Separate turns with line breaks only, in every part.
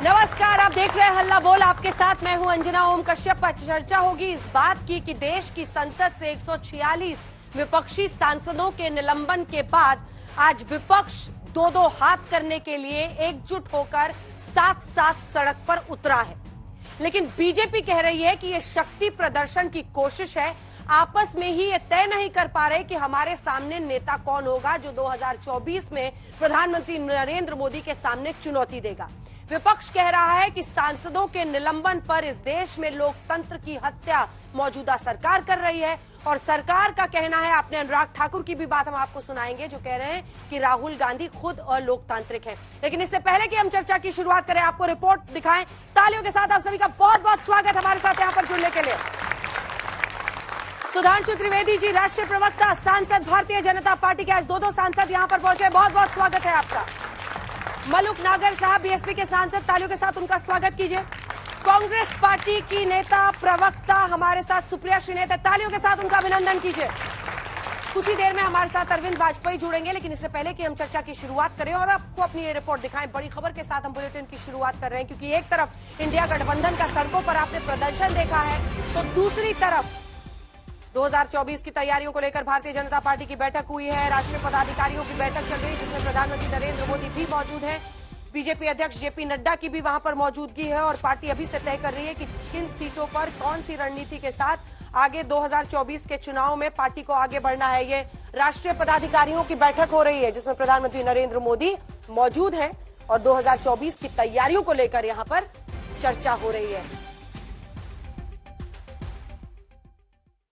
नमस्कार, आप देख रहे हैं हल्ला बोल। आपके साथ मैं हूं अंजना ओम कश्यप। चर्चा होगी इस बात की कि देश की संसद से 146 विपक्षी सांसदों के निलंबन के बाद आज विपक्ष दो हाथ करने के लिए एकजुट होकर साथ साथ सड़क पर उतरा है। लेकिन बीजेपी कह रही है कि यह शक्ति प्रदर्शन की कोशिश है। आपस में ही ये तय नहीं कर पा रहे कि हमारे सामने नेता कौन होगा जो 2024 में प्रधानमंत्री नरेंद्र मोदी के सामने चुनौती देगा। विपक्ष कह रहा है कि सांसदों के निलंबन पर इस देश में लोकतंत्र की हत्या मौजूदा सरकार कर रही है। और सरकार का कहना है, आपने अनुराग ठाकुर की भी बात हम आपको सुनाएंगे, जो कह रहे हैं कि राहुल गांधी खुद अलोकतांत्रिक है। लेकिन इससे पहले कि हम चर्चा की शुरुआत करें, आपको रिपोर्ट दिखाएं। तालियों के साथ आप सभी का बहुत बहुत स्वागत हमारे साथ यहाँ पर जुड़ने के लिए। सुधांशु त्रिवेदी जी, राष्ट्रीय प्रवक्ता, सांसद भारतीय जनता पार्टी के, आज दो सांसद यहाँ पर पहुंचे, बहुत बहुत स्वागत है आपका। मलुक नागर साहब, बीएसपी के सांसद, तालियों के साथ उनका स्वागत कीजिए। कांग्रेस पार्टी की नेता प्रवक्ता हमारे साथ सुप्रिया श्रीनेत, तालियों के साथ उनका अभिनंदन कीजिए। कुछ ही देर में हमारे साथ अरविंद वाजपेयी जुड़ेंगे, लेकिन इससे पहले कि हम चर्चा की शुरुआत करें और आपको अपनी ये रिपोर्ट दिखाएं, बड़ी खबर के साथ हम बुलेटिन की शुरुआत कर रहे हैं। क्योंकि एक तरफ इंडिया गठबंधन का सड़कों पर आपने प्रदर्शन देखा है, तो दूसरी तरफ 2024 की तैयारियों को लेकर भारतीय जनता पार्टी की बैठक हुई है। राष्ट्रीय पदाधिकारियों की बैठक चल रही है, जिसमें प्रधानमंत्री नरेंद्र मोदी भी मौजूद हैं। बीजेपी अध्यक्ष जेपी नड्डा की भी वहां पर मौजूदगी है और पार्टी अभी से तय कर रही है कि किन सीटों पर कौन सी रणनीति के साथ आगे 2024 के चुनाव में पार्टी को आगे बढ़ना है। ये राष्ट्रीय पदाधिकारियों की बैठक हो रही है, जिसमें प्रधानमंत्री नरेंद्र मोदी मौजूद हैं और 2024 की तैयारियों को लेकर यहां पर चर्चा हो रही है।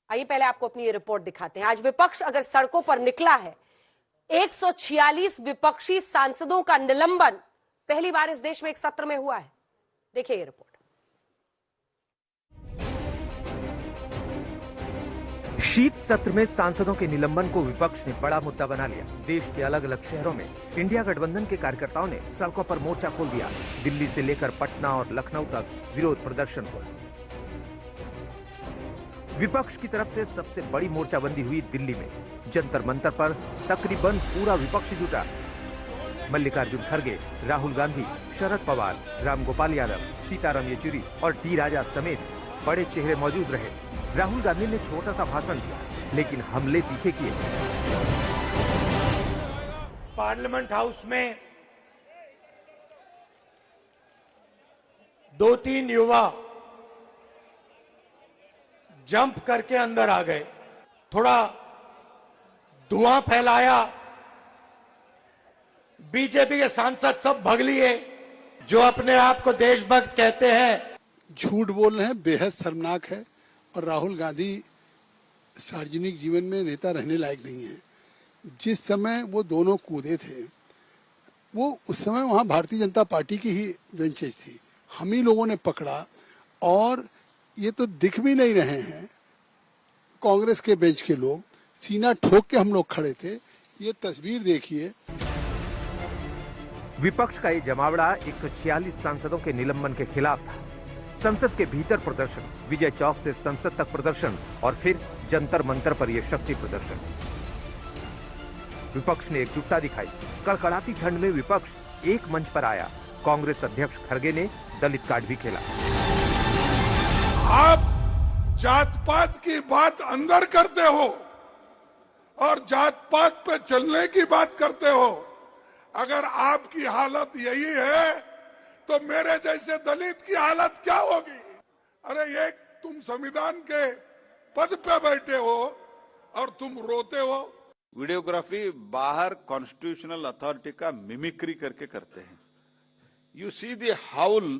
आइए पहले आपको अपनी ये रिपोर्ट दिखाते हैं। आज विपक्ष अगर सड़कों पर निकला है, 146 विपक्षी सांसदों का निलंबन पहली बार इस देश में एक सत्र में हुआ है। देखिए ये रिपोर्ट।
शीत सत्र में सांसदों के निलंबन को विपक्ष ने बड़ा मुद्दा बना लिया। देश के अलग अलग शहरों में इंडिया गठबंधन के कार्यकर्ताओं ने सड़कों पर मोर्चा खोल दिया। दिल्ली से लेकर पटना और लखनऊ तक विरोध प्रदर्शन हुआ। विपक्ष की तरफ से सबसे बड़ी मोर्चाबंदी हुई दिल्ली में। जंतर मंतर पर तकरीबन पूरा विपक्ष जुटा। मल्लिकार्जुन खड़गे, राहुल गांधी, शरद पवार, रामगोपाल यादव, सीताराम येचुरी और डी राजा समेत बड़े चेहरे मौजूद रहे। राहुल गांधी ने छोटा सा भाषण दिया, लेकिन हमले तीखे किए।
पार्लियामेंट हाउस में 2-3 युवा जंप करके अंदर आ गए, थोड़ा धुआं फैलाया। बीजेपी के सांसद सब भग लिए, जो अपने आप को देशभक्त कहते हैं।
झूठ बोल रहे हैं, बेहद शर्मनाक है। और राहुल गांधी सार्वजनिक जीवन में नेता रहने लायक नहीं है। जिस समय वो दोनों कूदे थे, वो उस समय वहां भारतीय जनता पार्टी की ही बेंचेज थी। हम ही लोगों ने पकड़ा और ये तो दिख भी नहीं रहे हैं। कांग्रेस के बेंच के लोग, सीना ठोक के हम लोग खड़े थे। ये तस्वीर देखिए।
विपक्ष का ये जमावड़ा 146 सांसदों के निलंबन के खिलाफ था। संसद के भीतर प्रदर्शन, विजय चौक से संसद तक प्रदर्शन और फिर जंतर मंतर पर यह शक्ति प्रदर्शन। विपक्ष ने एकजुटता दिखाई। कड़कड़ाती ठंड में विपक्ष एक मंच पर आया। कांग्रेस अध्यक्ष खड़गे ने दलित कार्ड भी खेला।
आप जात पात की बात अंदर करते हो और जात पात पे चलने की बात करते हो। अगर आपकी हालत यही है तो मेरे जैसे दलित की हालत क्या होगी? अरे ये तुम संविधान के पद पे बैठे हो और तुम रोते हो।
वीडियोग्राफी बाहर कॉन्स्टिट्यूशनल अथॉरिटी का मिमिक्री करके करते हैं। You see the howl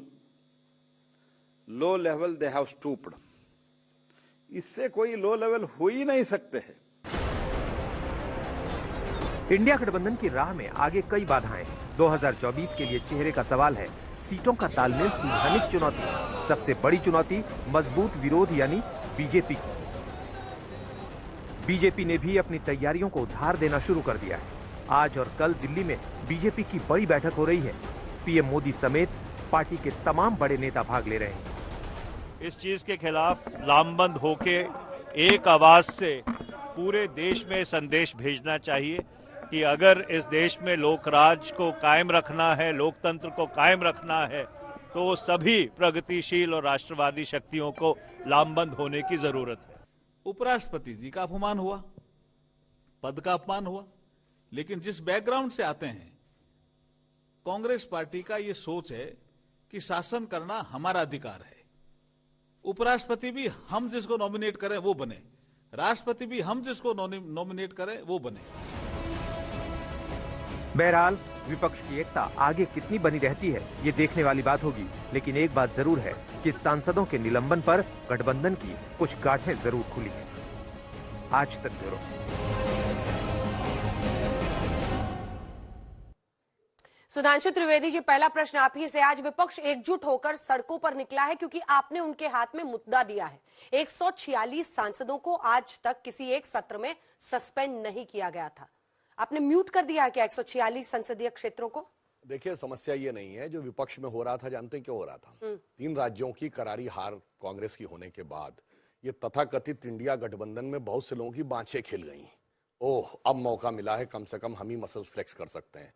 low level they have stooped. इससे कोई लो लेवल हो ही नहीं सकते हैं।
इंडिया गठबंधन की राह में आगे कई बाधाएं हैं। 2024 के लिए चेहरे का सवाल है। सीटों का तालमेल सुलझाने की चुनौती। सबसे बड़ी चुनौती मजबूत विरोध यानी बीजेपी की। बीजेपी ने भी अपनी तैयारियों को उधार देना शुरू कर दिया है। आज और कल दिल्ली में बीजेपी की बड़ी बैठक हो रही है। पीएम मोदी समेत पार्टी के तमाम बड़े नेता भाग ले रहे हैं।
इस चीज के खिलाफ लामबंद होके एक आवाज से पूरे देश में संदेश भेजना चाहिए कि अगर इस देश में लोकराज को कायम रखना है, लोकतंत्र को कायम रखना है, तो सभी प्रगतिशील और राष्ट्रवादी शक्तियों को लामबंद होने की जरूरत है।
उपराष्ट्रपति जी का अपमान हुआ, पद का अपमान हुआ, लेकिन जिस बैकग्राउंड से आते हैं, कांग्रेस पार्टी का ये सोच है कि शासन करना हमारा अधिकार है। उपराष्ट्रपति भी हम जिसको नॉमिनेट करें वो बने, राष्ट्रपति भी हम जिसको नॉमिनेट करें वो बने।
बहरहाल विपक्ष की एकता आगे कितनी बनी रहती है ये देखने वाली बात होगी, लेकिन एक बात जरूर है कि सांसदों के निलंबन पर गठबंधन की कुछ गांठें जरूर खुली हैं। आज तक ब्यूरो।
सुधांशु त्रिवेदी जी, पहला प्रश्न आप ही से। आज विपक्ष एकजुट होकर सड़कों पर निकला है क्योंकि आपने उनके हाथ में मुद्दा दिया है। 146 सांसदों को आज तक किसी एक सत्र में सस्पेंड नहीं किया गया था। आपने म्यूट कर दिया क्या 146 संसदीय क्षेत्रों को?
देखिए, समस्या ये नहीं है जो विपक्ष में हो रहा था। जानते क्यों हो रहा था? 3 राज्यों की करारी हार कांग्रेस की होने के बाद ये तथाकथित इंडिया गठबंधन में बहुत से लोगों की बाँछें खिल गई। ओह, अब मौका मिला है, कम से कम हम ही मसल्स फ्लेक्स कर सकते हैं।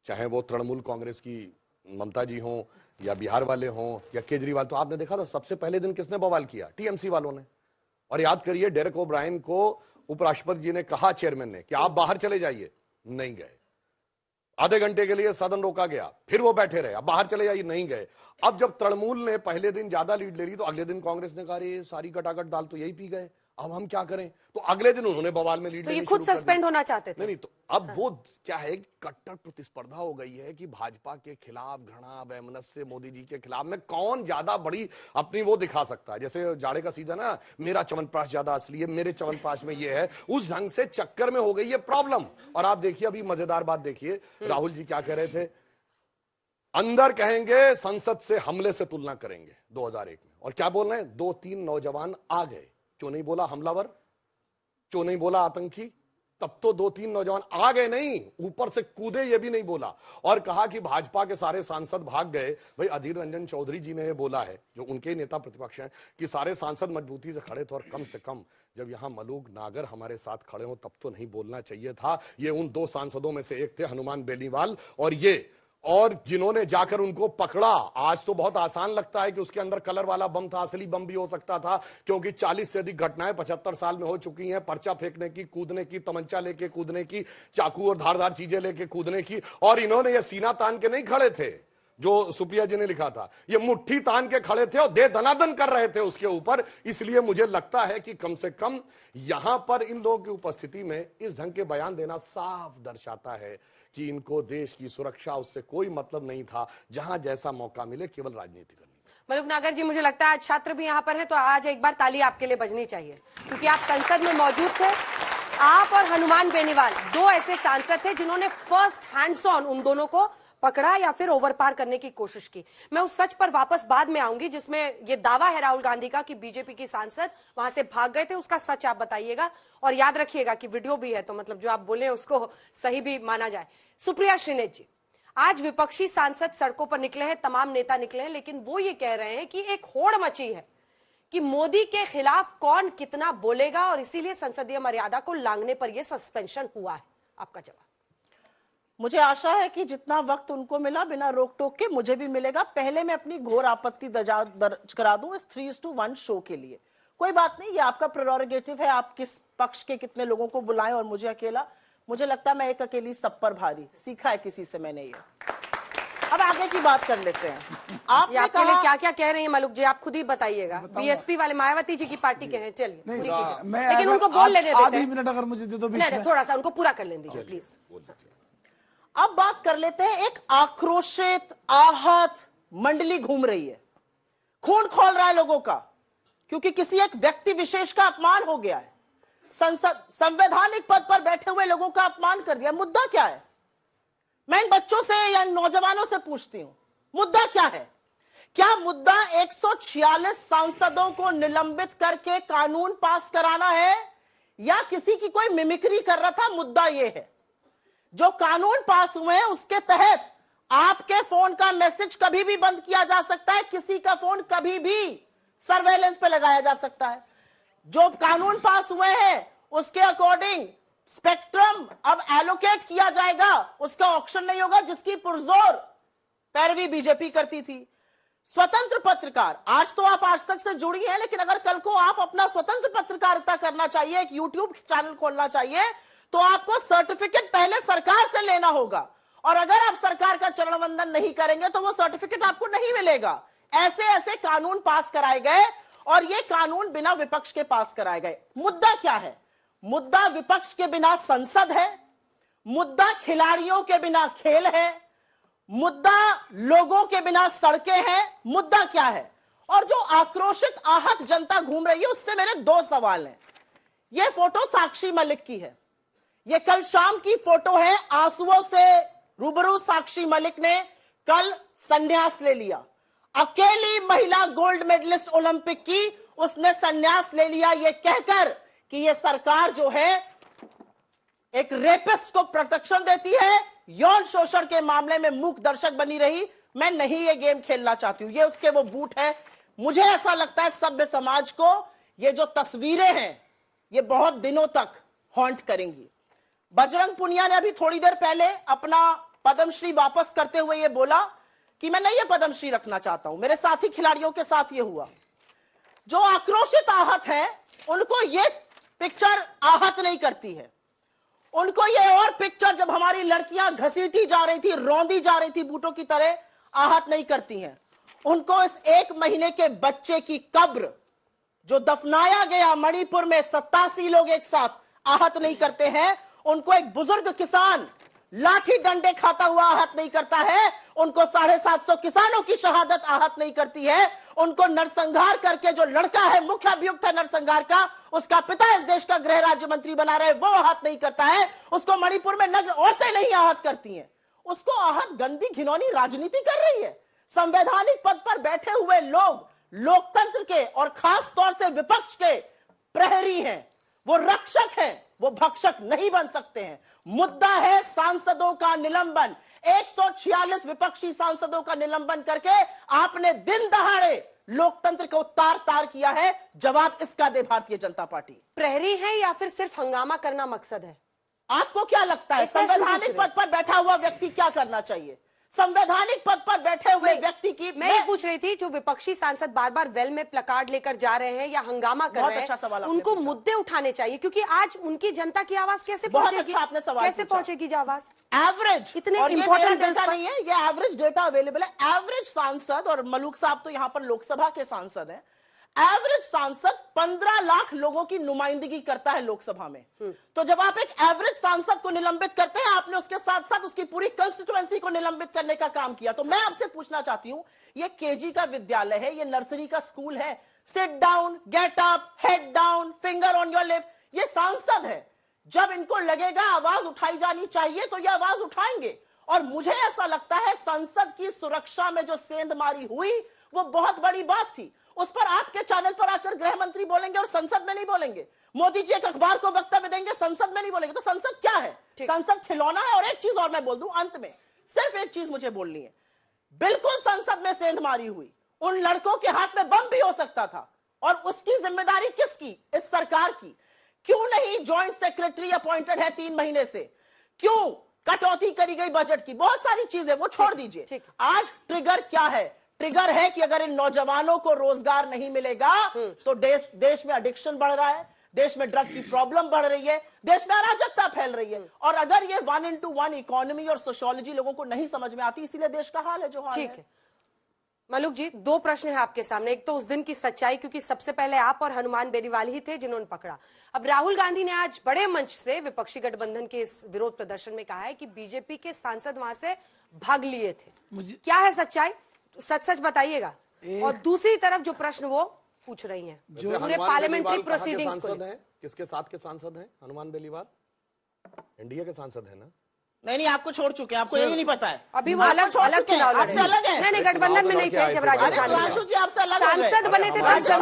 चाहे वो तृणमूल कांग्रेस की ममता जी हों या बिहार वाले हों या केजरीवाल। तो आपने देखा था सबसे पहले दिन किसने बवाल किया? टीएमसी वालों ने। और याद करिए, डेरेक ओब्रायन को उपराष्ट्रपति जी ने कहा, चेयरमैन ने, कि आप बाहर चले जाइए, नहीं गए। आधे घंटे के लिए सदन रोका गया, फिर वो बैठे रहे, अब बाहर चले जाइए, नहीं गए। अब जब तृणमूल ने पहले दिन ज्यादा लीड ले ली तो अगले दिन कांग्रेस ने कहा, अरे सारी गटागट दाल तो यही पी गए, अब हम क्या करें? तो अगले दिन उन्होंने बवाल में लीड
तो ये खुद सस्पेंड होना चाहते थे।
नहीं, तो अब वो क्या है, कट्टर प्रतिस्पर्धा हो गई है कि भाजपा के खिलाफ घृणा वैमनस्य, मोदी जी के खिलाफ में कौन ज्यादा बड़ी अपनी वो दिखा सकता है। जैसे जाड़े का सीजन है, मेरा च्यवनप्राश ज्यादा असली है, मेरे च्यवनप्राश में ये है, उस ढंग से चक्कर में हो गई है प्रॉब्लम। और आप देखिए, अभी मजेदार बात देखिए, राहुल जी क्या कह रहे थे, अंदर कहेंगे संसद से हमले से तुलना करेंगे 2001 में, और क्या बोल रहे हैं, 2-3 नौजवान आ गए। क्यों नहीं बोला हमलावर? क्यों नहीं बोला आतंकी? तब तो 2-3 नौजवान आ गए, नहीं ऊपर से कूदे, ये भी नहीं बोला। और कहा कि भाजपा के सारे सांसद भाग गए। भाई, अधीर रंजन चौधरी जी ने ये बोला है, जो उनके नेता प्रतिपक्ष हैं, कि सारे सांसद मजबूती से खड़े थे, और कम से कम जब यहां मलूक नागर हमारे साथ खड़े हो तब तो नहीं बोलना चाहिए था। ये उन 2 सांसदों में से एक थे, हनुमान बेनीवाल, और ये, और जिन्होंने जाकर उनको पकड़ा। आज तो बहुत आसान लगता है कि उसके अंदर कलर वाला बम था, असली बम भी हो सकता था, क्योंकि 40 से अधिक घटनाएं 75 साल में हो चुकी हैं, पर्चा फेंकने की, कूदने की, तमंचा लेके कूदने की, चाकू और धारदार चीजें लेके कूदने की। और इन्होंने ये सीना तान के नहीं खड़े थे, जो सुप्रिया जी ने लिखा था, ये मुट्ठी तान के खड़े थे और दे दनादन कर रहे थे उसके ऊपर। इसलिए मुझे लगता है कि कम से कम यहां पर इन लोगों की उपस्थिति में इस ढंग के बयान देना साफ दर्शाता है कि इनको देश की सुरक्षा, उससे कोई मतलब नहीं था। जहां जैसा मौका मिले केवल राजनीति करनी।
मलूक नागर जी, मुझे लगता है आज छात्र भी यहाँ पर हैं, तो आज एक बार ताली आपके लिए बजनी चाहिए, क्योंकि आप संसद में मौजूद थे। आप और हनुमान बेनीवाल 2 ऐसे सांसद थे जिन्होंने फर्स्ट हैंड्स ऑन उन दोनों को पकड़ा या फिर ओवरपार करने की कोशिश की। मैं उस सच पर वापस बाद में आऊंगी जिसमें ये दावा है राहुल गांधी का कि बीजेपी की सांसद वहां से भाग गए थे। उसका सच आप बताइएगा, और याद रखिएगा कि वीडियो भी है, तो मतलब जो आप बोले उसको सही भी माना जाए। सुप्रिया श्रीनेत जी, आज विपक्षी सांसद सड़कों पर निकले हैं, तमाम नेता निकले हैं, लेकिन वो ये कह रहे हैं कि एक होड़ मची है कि मोदी के खिलाफ कौन कितना बोलेगा, और इसीलिए संसदीय मर्यादा को लांघने पर यह सस्पेंशन हुआ है। आपका जवाब?
मुझे आशा है कि जितना वक्त उनको मिला बिना रोक टोक के मुझे भी मिलेगा। पहले मैं अपनी घोर आपत्ति दर्ज करा दूं इस 3:1 शो के लिए। कोई बात नहीं, ये आपका प्रेरोगेटिव है, आप किस पक्ष के कितने लोगों को बुलाएं, और मुझे अकेला, मुझे लगता है मैं एक अकेली सब पर भारी, सीखा है किसी से मैंने ये। अब आगे की बात कर लेते हैं। आपने
आपके लिए क्या क्या कह रहे हैं मलूक जी, आप खुद ही बताइएगा। बीएसपी वाले मायावती जी की पार्टी के हैं, चलिए लेकिन उनको बोल लेने देते हैं।
आधी मिनट अगर मुझे दे दो,
नहीं, थोड़ा सा उनको पूरा कर लेने दीजिए प्लीज।
अब बात कर लेते हैं, एक आक्रोशित आहत मंडली घूम रही है, खून खोल रहा है लोगों का, क्योंकि किसी एक व्यक्ति विशेष का अपमान हो गया है। संसद संवैधानिक पद पर बैठे हुए लोगों का अपमान कर दिया। मुद्दा क्या है? मैं इन बच्चों से या नौजवानों से पूछती हूं, मुद्दा क्या है? क्या मुद्दा 146 सांसदों को निलंबित करके कानून पास कराना है, या किसी की कोई मिमिक्री कर रहा था? मुद्दा यह है, जो कानून पास हुए हैं उसके तहत आपके फोन का मैसेज कभी भी बंद किया जा सकता है, किसी का फोन कभी भी सर्वेलेंस पे लगाया जा सकता है। जो कानून पास हुए हैं उसके अकॉर्डिंग स्पेक्ट्रम अब एलोकेट किया जाएगा, उसका ऑक्शन नहीं होगा, जिसकी पुरजोर पैरवी बीजेपी करती थी। स्वतंत्र पत्रकार, आज तो आप आज तक से जुड़ी हैं, लेकिन अगर कल को आप अपना स्वतंत्र पत्रकारिता करना चाहिए, एक यूट्यूब चैनल खोलना चाहिए, तो आपको सर्टिफिकेट पहले सरकार से लेना होगा। और अगर आप सरकार का चरण वंदन नहीं करेंगे तो वो सर्टिफिकेट आपको नहीं मिलेगा। ऐसे ऐसे कानून पास कराए गए और ये कानून बिना विपक्ष के पास कराए गए। मुद्दा क्या है? मुद्दा विपक्ष के बिना संसद है, मुद्दा खिलाड़ियों के बिना खेल है, मुद्दा लोगों के बिना सड़कें हैं। मुद्दा क्या है? और जो आक्रोशित आहत जनता घूम रही है, उससे मेरे दो सवाल हैं। यह फोटो साक्षी मलिक की है, यह कल शाम की फोटो है। आंसुओं से रूबरू साक्षी मलिक ने कल संन्यास ले लिया। अकेली महिला गोल्ड मेडलिस्ट ओलंपिक की, उसने संन्यास ले लिया यह कहकर कि यह सरकार जो है एक रेपिस्ट को प्रोटेक्शन देती है, यौन शोषण के मामले में मूक दर्शक बनी रही। मैं नहीं ये गेम खेलना चाहती हूं, ये उसके वो बूट है। मुझे ऐसा लगता है सभ्य समाज को ये जो तस्वीरें हैं ये बहुत दिनों तक हॉन्ट करेंगी। बजरंग पुनिया ने अभी थोड़ी देर पहले अपना पद्मश्री वापस करते हुए ये बोला कि मैं नहीं ये पद्मश्री रखना चाहता हूं। मेरे साथी खिलाड़ियों के साथ ये हुआ। जो आक्रोशित आहत है उनको ये पिक्चर आहत नहीं करती है, उनको ये और पिक्चर जब हमारी लड़कियां घसीटी जा रही थी, रौंदी जा रही थी बूटों की तरह, आहत नहीं करती हैं। उनको इस 1 महीने के बच्चे की कब्र जो दफनाया गया मणिपुर में 87 लोग एक साथ, आहत नहीं करते हैं। उनको एक बुजुर्ग किसान लाठी डंडे खाता हुआ आहत नहीं करता है। उनको 750 किसानों की शहादत आहत नहीं करती है। उनको नरसंहार करके जो लड़का है मुख्य अभियुक्त है नरसंहार का, उसका पिता इस देश का गृह राज्य मंत्री बना रहे, वो आहत नहीं करता है। उसको मणिपुर में नग्न औरतें नहीं आहत करती हैं। उसको आहत गंदी घिनौनी राजनीति कर रही है। संवैधानिक पद पर बैठे हुए लोग लोकतंत्र के और खास तौर से विपक्ष के प्रहरी हैं, वो रक्षक हैं, वो भक्षक नहीं बन सकते हैं। मुद्दा है सांसदों का निलंबन। 146 विपक्षी सांसदों का निलंबन करके आपने दिन दहाड़े लोकतंत्र को तार तार किया है। जवाब इसका दे भारतीय जनता पार्टी।
प्रहरी है या फिर सिर्फ हंगामा करना मकसद है?
आपको क्या लगता है संवैधानिक पद पर बैठा हुआ व्यक्ति क्या करना चाहिए? संवैधानिक पद पर बैठे हुए व्यक्ति की
मैं ये पूछ रही थी, जो विपक्षी सांसद बार बार वेल में प्लकार्ड लेकर जा रहे हैं या हंगामा कर रहे हैं,
अच्छा सवाल
उनको मुद्दे उठाने चाहिए, क्योंकि आज उनकी जनता की आवाज कैसे
बहुत
पहुंचेगी?
अच्छा आपने सवाल
कैसे पहुंचेगी जो आवाज?
एवरेज
इतने
और
इंपॉर्टेंट
डेटा नहीं है, ये एवरेज डेटा अवेलेबल है। एवरेज सांसद, और मलूक साहब तो यहां पर लोकसभा के सांसद हैं, एवरेज सांसद 15 लाख लोगों की नुमाइंदगी करता है लोकसभा में। तो जब आप एक एवरेज सांसद को निलंबित करते हैं, आपने उसके साथ साथ उसकी पूरी कंस्टिट्यूएंसी को निलंबित करने का काम किया। तो मैं आपसे पूछना चाहती हूं, ये केजी का विद्यालय है, ये नर्सरी का स्कूल है। Sit down, get up, head down, finger on your lip. ये सांसद है, जब इनको लगेगा आवाज उठाई जानी चाहिए तो ये आवाज उठाएंगे। और मुझे ऐसा लगता है संसद की सुरक्षा में जो सेंधमारी हुई वो बहुत बड़ी बात थी। उस पर आपके चैनल पर आकर गृह मंत्री बोलेंगे और संसद में नहीं बोलेंगे। मोदी जी एक अखबार को वक्तव्य देंगे, संसद में नहीं बोलेंगे। तो संसद क्या है? संसद खिलौना है। और एक चीज और मैं बोल दूं अंत में, सिर्फ एक चीज मुझे बोलनी है। बिल्कुल संसद में सेंधमारी हुई, उन लड़कों के हाथ में बम भी हो सकता था, और उसकी जिम्मेदारी किसकी? इस सरकार की। क्यों नहीं ज्वाइंट सेक्रेटरी अपॉइंटेड है 3 महीने से? क्यों कटौती करी गई बजट की? बहुत सारी चीजें, वो छोड़ दीजिए। आज ट्रिगर क्या है? ट्रिगर है कि अगर इन नौजवानों को रोजगार नहीं मिलेगा तो देश में एडिक्शन बढ़ रहा है, देश में ड्रग की प्रॉब्लम बढ़ रही है, देश में अराजकता फैल रही है। और अगर ये 1:1 इकोनॉमी और सोशियोलॉजी लोगों को नहीं समझ में आती, इसीलिए देश का हाल है जो हाल है।
मलूक जी, 2 प्रश्न है आपके सामने। एक तो उस दिन की सच्चाई, क्योंकि सबसे पहले आप और हनुमान बेनीवाल ही थे जिन्होंने पकड़ा। अब राहुल गांधी ने आज बड़े मंच से विपक्षी गठबंधन के इस विरोध प्रदर्शन में कहा है कि बीजेपी के सांसद वहां से भाग लिए थे। क्या है सच्चाई? सच बताइएगा। और दूसरी तरफ जो प्रश्न वो पूछ रही हैं, जो पूरे पार्लियामेंट्री प्रोसीडिंग्स को,
किसके साथ के सांसद हैं? हनुमान बेनीवाल एनडीए के सांसद है ना?
नहीं, आपको छोड़ चुके हैं, आपको यही नहीं पता है।
अभी वो अलग चुनाव लड़े।
अलग है।
नहीं, गठबंधन में नहीं थे जब राजस्थान में सांसद बने थे,
आपसे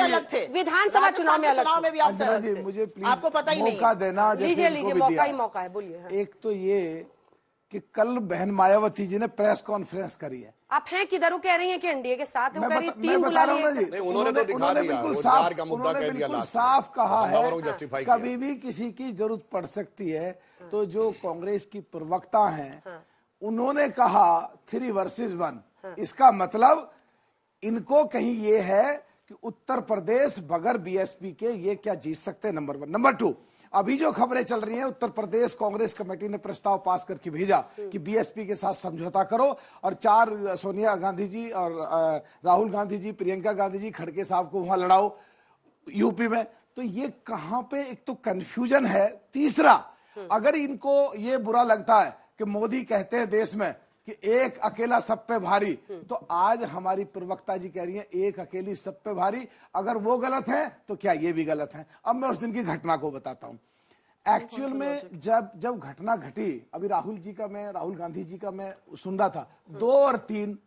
अलग थे।
विधानसभा चुनाव में
भी आपसे अलग थे।
मुझे प्लीज
आपको पता ही नहीं।
मौका देना,
लीजिए मौका ही मौका है, बोलिए।
एक तो ये कि कल बहन मायावती जी ने प्रेस कॉन्फ्रेंस करी है।
आप हैं किधर? कह रही हैं कि एनडीए के साथ
मैं बता रहा हूँ ना जी, उन्होंने बिल्कुल साफ कहा है कभी भी किसी की जरूरत पड़ सकती है। तो जो कांग्रेस की प्रवक्ता हैं उन्होंने कहा 3 वर्सेस 1, इसका मतलब इनको कहीं ये है कि उत्तर प्रदेश बगैर बीएसपी के ये क्या जीत सकते हैं, नंबर 1। नंबर 2, अभी जो खबरें चल रही हैं, उत्तर प्रदेश कांग्रेस कमेटी ने प्रस्ताव पास करके भेजा कि बीएसपी के साथ समझौता करो और 4 सोनिया गांधी जी और राहुल गांधी जी, प्रियंका गांधी जी, खड़गे साहब को वहां लड़ाओ यूपी में। तो ये कहां पे एक तो कंफ्यूजन है। तीसरा, अगर इनको ये बुरा लगता है कि मोदी कहते हैं देश में कि एक अकेला सब पे भारी, तो आज हमारी प्रवक्ता जी कह रही हैं एक अकेली सब पे भारी। अगर वो गलत है तो क्या ये भी गलत है? अब मैं उस दिन की घटना को बताता हूं। एक्चुअल में जब घटना घटी, अभी राहुल गांधी जी का मैं सुन रहा था, 2 और 3,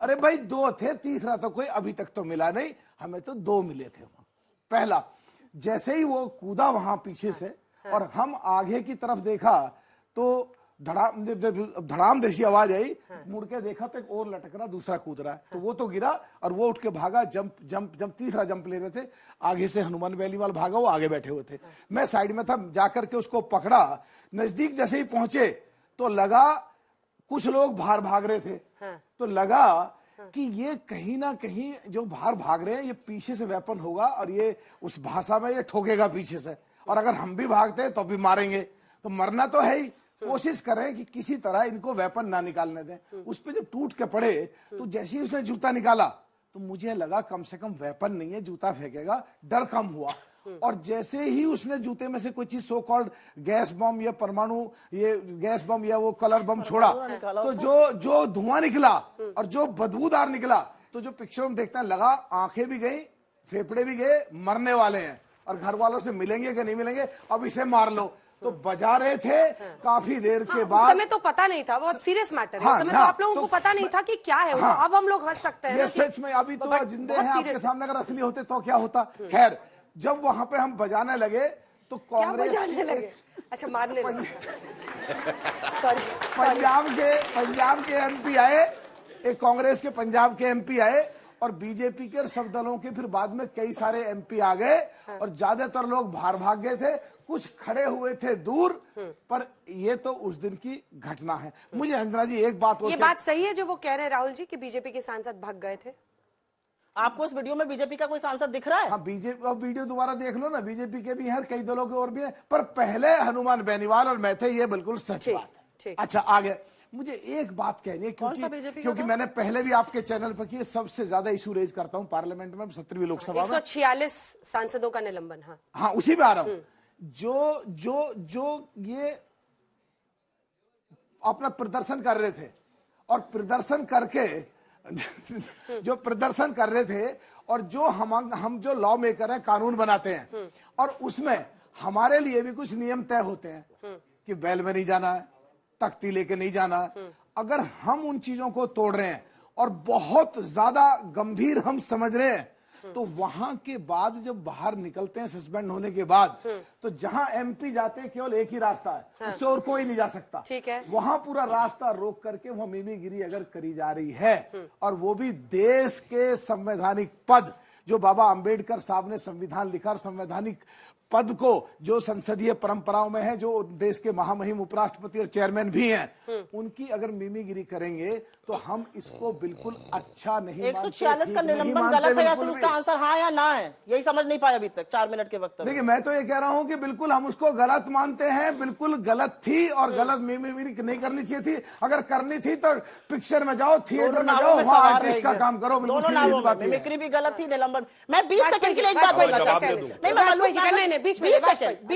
अरे भाई 2 थे, तीसरा तो कोई अभी तक तो मिला नहीं, हमें तो 2 मिले थे। पहला, जैसे ही वो कूदा वहां पीछे से और हम आगे की तरफ देखा तो धड़ाम जैसी आवाज आई, मुड़ के देखा तो एक और लटक रहा, दूसरा कूद रहा है, तो वो तो गिरा और वो उठ के भागा। जंप तीसरा जंप ले रहे थे, आगे से हनुमान बेलीवाल भागा, वो आगे बैठे हुए थे, मैं साइड में था, जाकर के उसको पकड़ा। नजदीक जैसे ही पहुंचे तो लगा कुछ लोग बाहर भाग रहे थे, तो लगा कि ये कहीं ना कहीं जो बाहर भाग रहे हैं ये पीछे से वेपन होगा और ये उस भाषा में ये ठोकेगा पीछे से, और अगर हम भी भागते हैं तो भी मारेंगे, तो मरना तो है ही। कोशिश करें कि किसी तरह इनको वेपन ना निकालने दें। उस पे जब टूट के पड़े तो जैसे ही उसने जूता निकाला तो मुझे लगा कम से कम वेपन नहीं है, जूता फेंकेगा, डर कम हुआ। और जैसे ही उसने जूते में से कोई चीज सो कॉल्ड गैस बम या परमाणु ये गैस बम या वो कलर बम छोड़ा, तो जो धुआं निकला और जो बदबूदार निकला, तो जो पिक्चर में देखते हैं लगा आंखें भी गई, फेफड़े भी गए, मरने वाले हैं और घर वालों से मिलेंगे कि नहीं मिलेंगे, अब इसे मार लो। तो बजा रहे थे काफी देर के बाद।
उस समय तो पता नहीं था, बहुत सीरियस मैटर है। उस समय तो आप लोगों को पता नहीं था कि क्या है। अब हम लोग हंस सकते हैं।
ये सच में अभी तो जिंदे हैं आपके सामने, अगर असली होते तो क्या होता। खैर, जब वहां पे हम बजाने लगे तो कांग्रेस
बजाने लगे, अच्छा मारने लगे।
पंजाब के एमपी आए, एक कांग्रेस के पंजाब के एमपी आए और बीजेपी के सब दलों के फिर बाद में कई सारे एमपी आ गए और ज्यादातर लोग बाहर भाग गए थे, कुछ खड़े हुए थे दूर। पर ये तो उस दिन की घटना है। मुझे अंजना जी एक बात,
ये बात सही है जो वो कह रहे हैं राहुल जी कि बीजेपी के सांसद भाग गए थे।
आपको इस वीडियो में बीजेपी का कोई सांसद दिख रहा है?
हाँ, बीजेपी, अब वीडियो दोबारा देख लो ना, बीजेपी के भी हैं, कई दलों के और भी हैं, पर पहले हनुमान बेनीवाल और मैं थे, ये बिल्कुल सच बात है। अच्छा, आगे मुझे एक बात कहनी है, क्योंकि मैंने पहले भी आपके चैनल पर की, सबसे ज्यादा इशू रेज करता हूं पार्लियामेंट में, 17वीं लोकसभा में
146 सांसदों का निलंबन।
हाँ, उसी पे आ रहा हूं। जो ये अपना प्रदर्शन कर रहे थे और प्रदर्शन करके जो प्रदर्शन कर रहे थे और जो हम जो लॉ मेकर हैं, कानून बनाते हैं, और उसमें हमारे लिए भी कुछ नियम तय होते हैं कि बैल में नहीं जाना है, तख्ती लेके नहीं जाना है। अगर हम उन चीजों को तोड़ रहे हैं और बहुत ज्यादा गंभीर हम समझ रहे हैं, तो वहां के बाद जब बाहर निकलते हैं सस्पेंड होने के बाद, तो जहां एमपी जाते हैं केवल एक ही रास्ता है, उससे और कोई नहीं जा सकता।
ठीक है,
वहां पूरा रास्ता रोक करके वहां मिमीगिरी अगर करी जा रही है, और वो भी देश के संवैधानिक पद जो बाबा अंबेडकर साहब ने संविधान लिखा, और संवैधानिक पद को जो संसदीय परंपराओं में है, जो देश के महामहिम उपराष्ट्रपति और चेयरमैन भी हैं, उनकी अगर मिमीगिरी करेंगे तो हम इसको बिल्कुल अच्छा नहीं मानते।
146 का निलंबन गलत है या फिर उसका आंसर हाँ या ना है, यही समझ नहीं पाया अभी तक 4 मिनट के वक्त।
देखिए, मैं तो ये कह रहा हूं कि बिल्कुल हम उसको गलत मानते हैं, बिल्कुल गलत थी और गलत मिमीगिरी नहीं करनी चाहिए थी। अगर करनी थी तो पिक्चर में जाओ, थिएटर में जाओ, वहां आर्टिस्ट का काम करो।
मिमिक्री भी गलत थी, निलंबन। मैं 20 सेकंड के लिए एक बात बोलना चाहता हूं, 20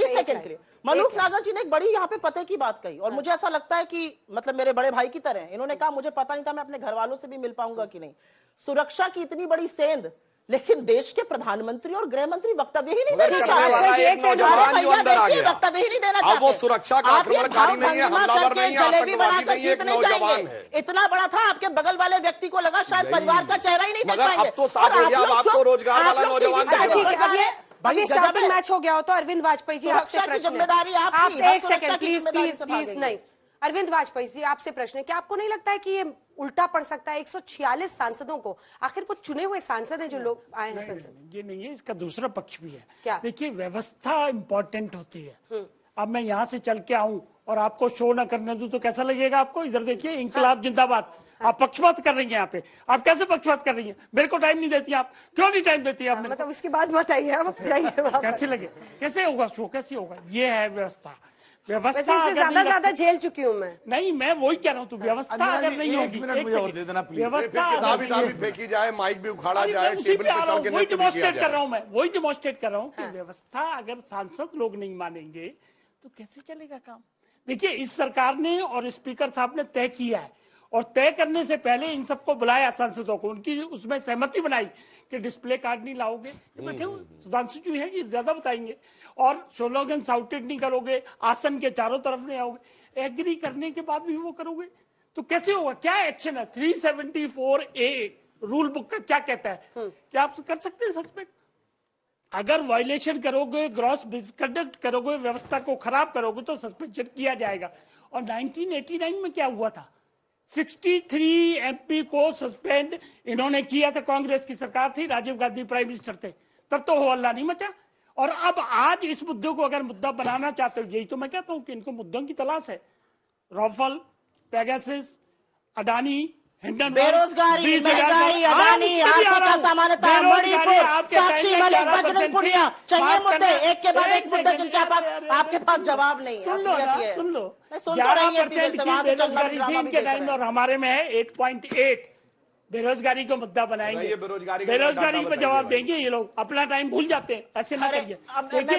सेकंड के लिए। मलूक नागर जी ने एक बड़ी यहाँ पे पते की बात कही, और मुझे ऐसा लगता है कि मतलब मेरे बड़े भाई की तरह इन्होंने कहा, मुझे पता नहीं था मैं अपने घर वालों से भी मिल पाऊंगा कि नहीं। सुरक्षा की इतनी बड़ी सेंध, लेकिन देश के प्रधानमंत्री और गृह मंत्री वक्तव्य ही नहीं देना चाहते, वक्तव्य ही नहीं देना चाहते।
वो सुरक्षा का आक्रमणकारी नहीं है, हमलावर नहीं है, आतंकवादी नहीं है, एक नौजवान है।
इतना बड़ा था, आपके बगल वाले व्यक्ति को लगा शायद परिवार का चेहरा ही नहीं देख पाएंगे।
अब तो साफ हो गया, आपको रोजगार वाला नौजवान
ये जवाबी मैच हो गया हो तो अरविंद वाजपेयी जी आपसे प्रश्न,
जिम्मेदारी
आप एक सेकंड प्लीज नहीं। अरविंद वाजपेयी जी आपसे प्रश्न है, क्या आपको नहीं लगता है कि ये उल्टा पड़ सकता है? 146 सांसदों को, आखिर वो चुने हुए सांसद हैं जो लोग आए हैं संसद।
ये नहीं है, इसका दूसरा पक्ष भी है।
क्या?
देखिए, व्यवस्था इम्पोर्टेंट होती है। अब मैं यहाँ से चल के आऊं और आपको शो न करने दूं तो कैसा लगेगा आपको? इधर देखिए, इंकलाब जिंदाबाद, आप पक्षपात कर रही हैं यहाँ पे। आप कैसे पक्षपात कर रही हैं? मेरे को टाइम नहीं देती आप, क्यों नहीं टाइम देती आप?
मतलब इसकी बात बताइए, आप जाइए।
कैसे लगे, कैसे होगा शो, कैसे होगा? ये है व्यवस्था।
वैसे ज्यादा झेल चुकी हूँ मैं।
नहीं, मैं वही कह रहा हूँ, तो व्यवस्था अगर नहीं होगी,
व्यवस्था फेंकी जाए, माइक भी उखाड़ा जाए, टेबल पे चौके
वही डिमोन्स्ट्रेट कर रहा हूँ मैं, वही डिमोन्स्ट्रेट कर रहा हूँ कि व्यवस्था अगर सांसद लोग नहीं मानेंगे तो कैसे चलेगा काम? देखिए, इस सरकार ने और स्पीकर साहब ने तय किया है, और तय करने से पहले इन सबको बुलाया, सांसदों को, उनकी उसमें सहमति बनाई कि डिस्प्ले कार्ड नहीं लाओगे। बैठे हुए सुधांशु जी हैं, ये ज्यादा बताएंगे। और स्लोगन शाउटेड नहीं करोगे, आसन के चारों तरफ नहीं आओगे, एग्री करने के बाद भी वो करोगे तो कैसे होगा? क्या एक्शन है? 374A रूल बुक का क्या कहता है? क्या आप कर सकते हैं सस्पेंड? अगर वायलेशन करोगे, ग्रॉस मिसकंडक्ट करोगे, व्यवस्था को खराब करोगे तो सस्पेंशन किया जाएगा। और 1989 में क्या हुआ था? 63 MP को सस्पेंड इन्होंने किया था, कांग्रेस की सरकार थी, राजीव गांधी प्राइम मिनिस्टर थे, तब तो हो हल्ला नहीं मचा। और अब आज इस मुद्दे को अगर मुद्दा बनाना चाहते हो, यही तो मैं कहता हूं कि इनको मुद्दों की तलाश है। राफेल, पेगासस, अडानी,
बेरोजगारी, महंगाई, अडानी, आर्थिक असमानता, मणिपुर, साक्षी मलिक, बजरंग पुनिया, चाहिए मुद्दे एक के बाद एक मुद्दे जिनके आपके पास जवाब नहीं है।
सुन लो
11% की बेरोजगारी थी इनके टाइम में, और हमारे में है 8.8। बेरोजगारी को मुद्दा बनाएंगे, बेरोजगारी पर जवाब देंगे। ये लोग अपना टाइम भूल जाते हैं, ऐसे ना करिए। देखिए,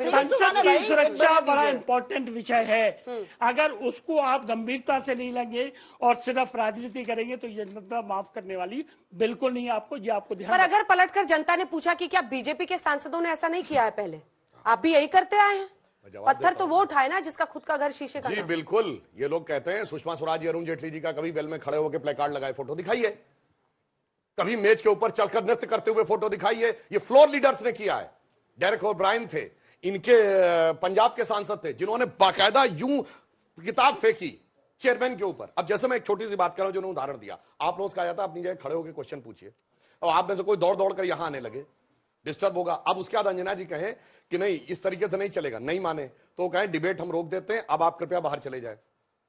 संसद की सुरक्षा बड़ा इंपॉर्टेंट विषय है। अगर उसको आप गंभीरता से नहीं लेंगे और सिर्फ राजनीति करेंगे तो ये जनता माफ करने वाली बिल्कुल नहीं है आपको, ये आपको ध्यान।
पर अगर पलटकर जनता ने पूछा कि क्या बीजेपी के सांसदों ने ऐसा नहीं किया है पहले, आप भी यही करते आए हैं? पत्थर तो वो उठाए ना जिसका खुद का घर शीशे का।
जी बिल्कुल, ये लोग कहते हैं सुषमा स्वराज, अरुण जेटली जी का कभी वेल में खड़े होकर प्ले कार्ड लगाए फोटो दिखाइए, कभी मेज के ऊपर चलकर नृत्य करते हुए फोटो दिखाइए। ये फ्लोर लीडर्स ने किया है। डेरेक ओब्रायन थे, इनके पंजाब के सांसद थे, जिन्होंने बाकायदा यूं किताब फेंकी चेयरमैन के ऊपर। अब जैसे मैं एक छोटी सी बात कर रहा हूं, जिन्होंने उदाहरण दिया, आप लोग कहा जाता अपनी जगह खड़े होकर क्वेश्चन पूछिए, और आप में से कोई दौड़ दौड़ कर यहां आने लगे, डिस्टर्ब होगा। अब उसके बाद अंजना जी कहें कि नहीं इस तरीके से नहीं चलेगा, नहीं माने तो कहें डिबेट हम रोक देते हैं, अब आप कृपया बाहर चले जाए,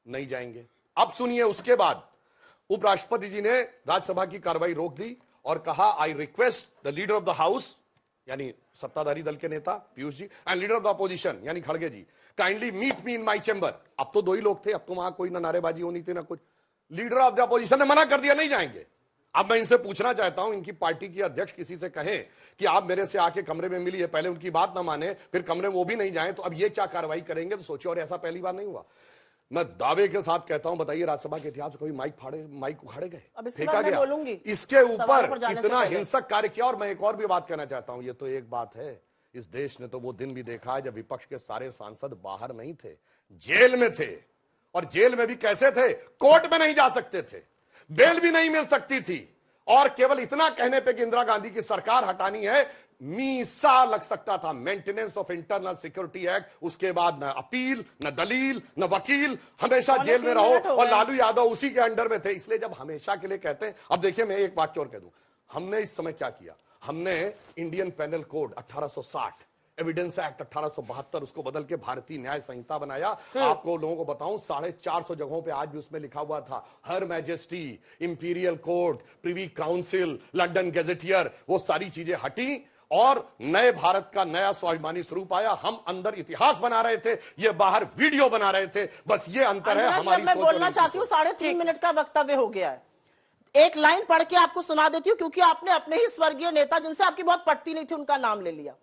नहीं जाएंगे। अब सुनिए, उसके बाद उपराष्ट्रपति जी ने राज्यसभा की कार्रवाई रोक दी और कहा, I request the leader of the house, यानी सत्ताधारी दल के नेता Piyush ji, and leader of the opposition यानी खड़गे ji, kindly meet me in my chamber. अब तो दो ही लोग थे, अब तो वहां कोई ना नारेबाजी होनी थी ना कुछ। लीडर ऑफ द अपोजिशन ने मना कर दिया, नहीं जाएंगे। अब मैं इनसे पूछना चाहता हूं, इनकी पार्टी की अध्यक्ष किसी से कहें कि आप मेरे से आके कमरे में मिलिए, पहले उनकी बात ना माने, फिर कमरे में वो भी नहीं जाए, तो अब ये क्या कार्रवाई करेंगे? तो सोचिए, और ऐसा पहली बार नहीं हुआ। मैं दावे के साथ कहता हूं, बताइए राज्यसभा के इतिहास में कभी माइक उखाड़े गए, फेंका गया? इसके ऊपर इतना हिंसक कार्य किया। और मैं एक और भी बात कहना चाहता हूं, ये तो एक बात है, इस देश ने तो वो दिन भी देखा है जब विपक्ष के सारे सांसद बाहर नहीं थे, जेल में थे। और जेल में भी कैसे थे? कोर्ट में नहीं जा सकते थे, बेल भी नहीं मिल सकती थी, और केवल इतना कहने पे कि इंदिरा गांधी की सरकार हटानी है, मीसा लग सकता था, maintenance of internal security act. उसके बाद न अपील, न दलील, न वकील, हमेशा जेल में रहो। और लालू यादव उसी के अंडर में थे। इसलिए जब हमेशा के लिए कहते हैं, अब देखिए मैं एक वाक्य और कह दूं, हमने इस समय क्या किया, हमने Indian penal code 1860, evidence act 1872, उसको बदल के भारतीय न्याय संहिता बनाया। आपको लोगों को बताऊं, 450 जगहों पे आज भी उसमें लिखा हुआ था her majesty, imperial court, privy council, London gazetteer, वो सारी चीजें हटी और नए भारत का नया स्वाभिमानी स्वरूप आया। हम अंदर इतिहास बना रहे थे, ये बाहर वीडियो बना रहे थे। बस ये अंतर है हमारी
मैं बोलना चाहती हूँ, 3.5 मिनट का वक्तव्य हो गया है। एक लाइन पढ़ के आपको सुना देती हूँ, क्योंकि आपने अपने ही स्वर्गीय नेता जिनसे आपकी बहुत पटती नहीं थी उनका नाम ले लिया।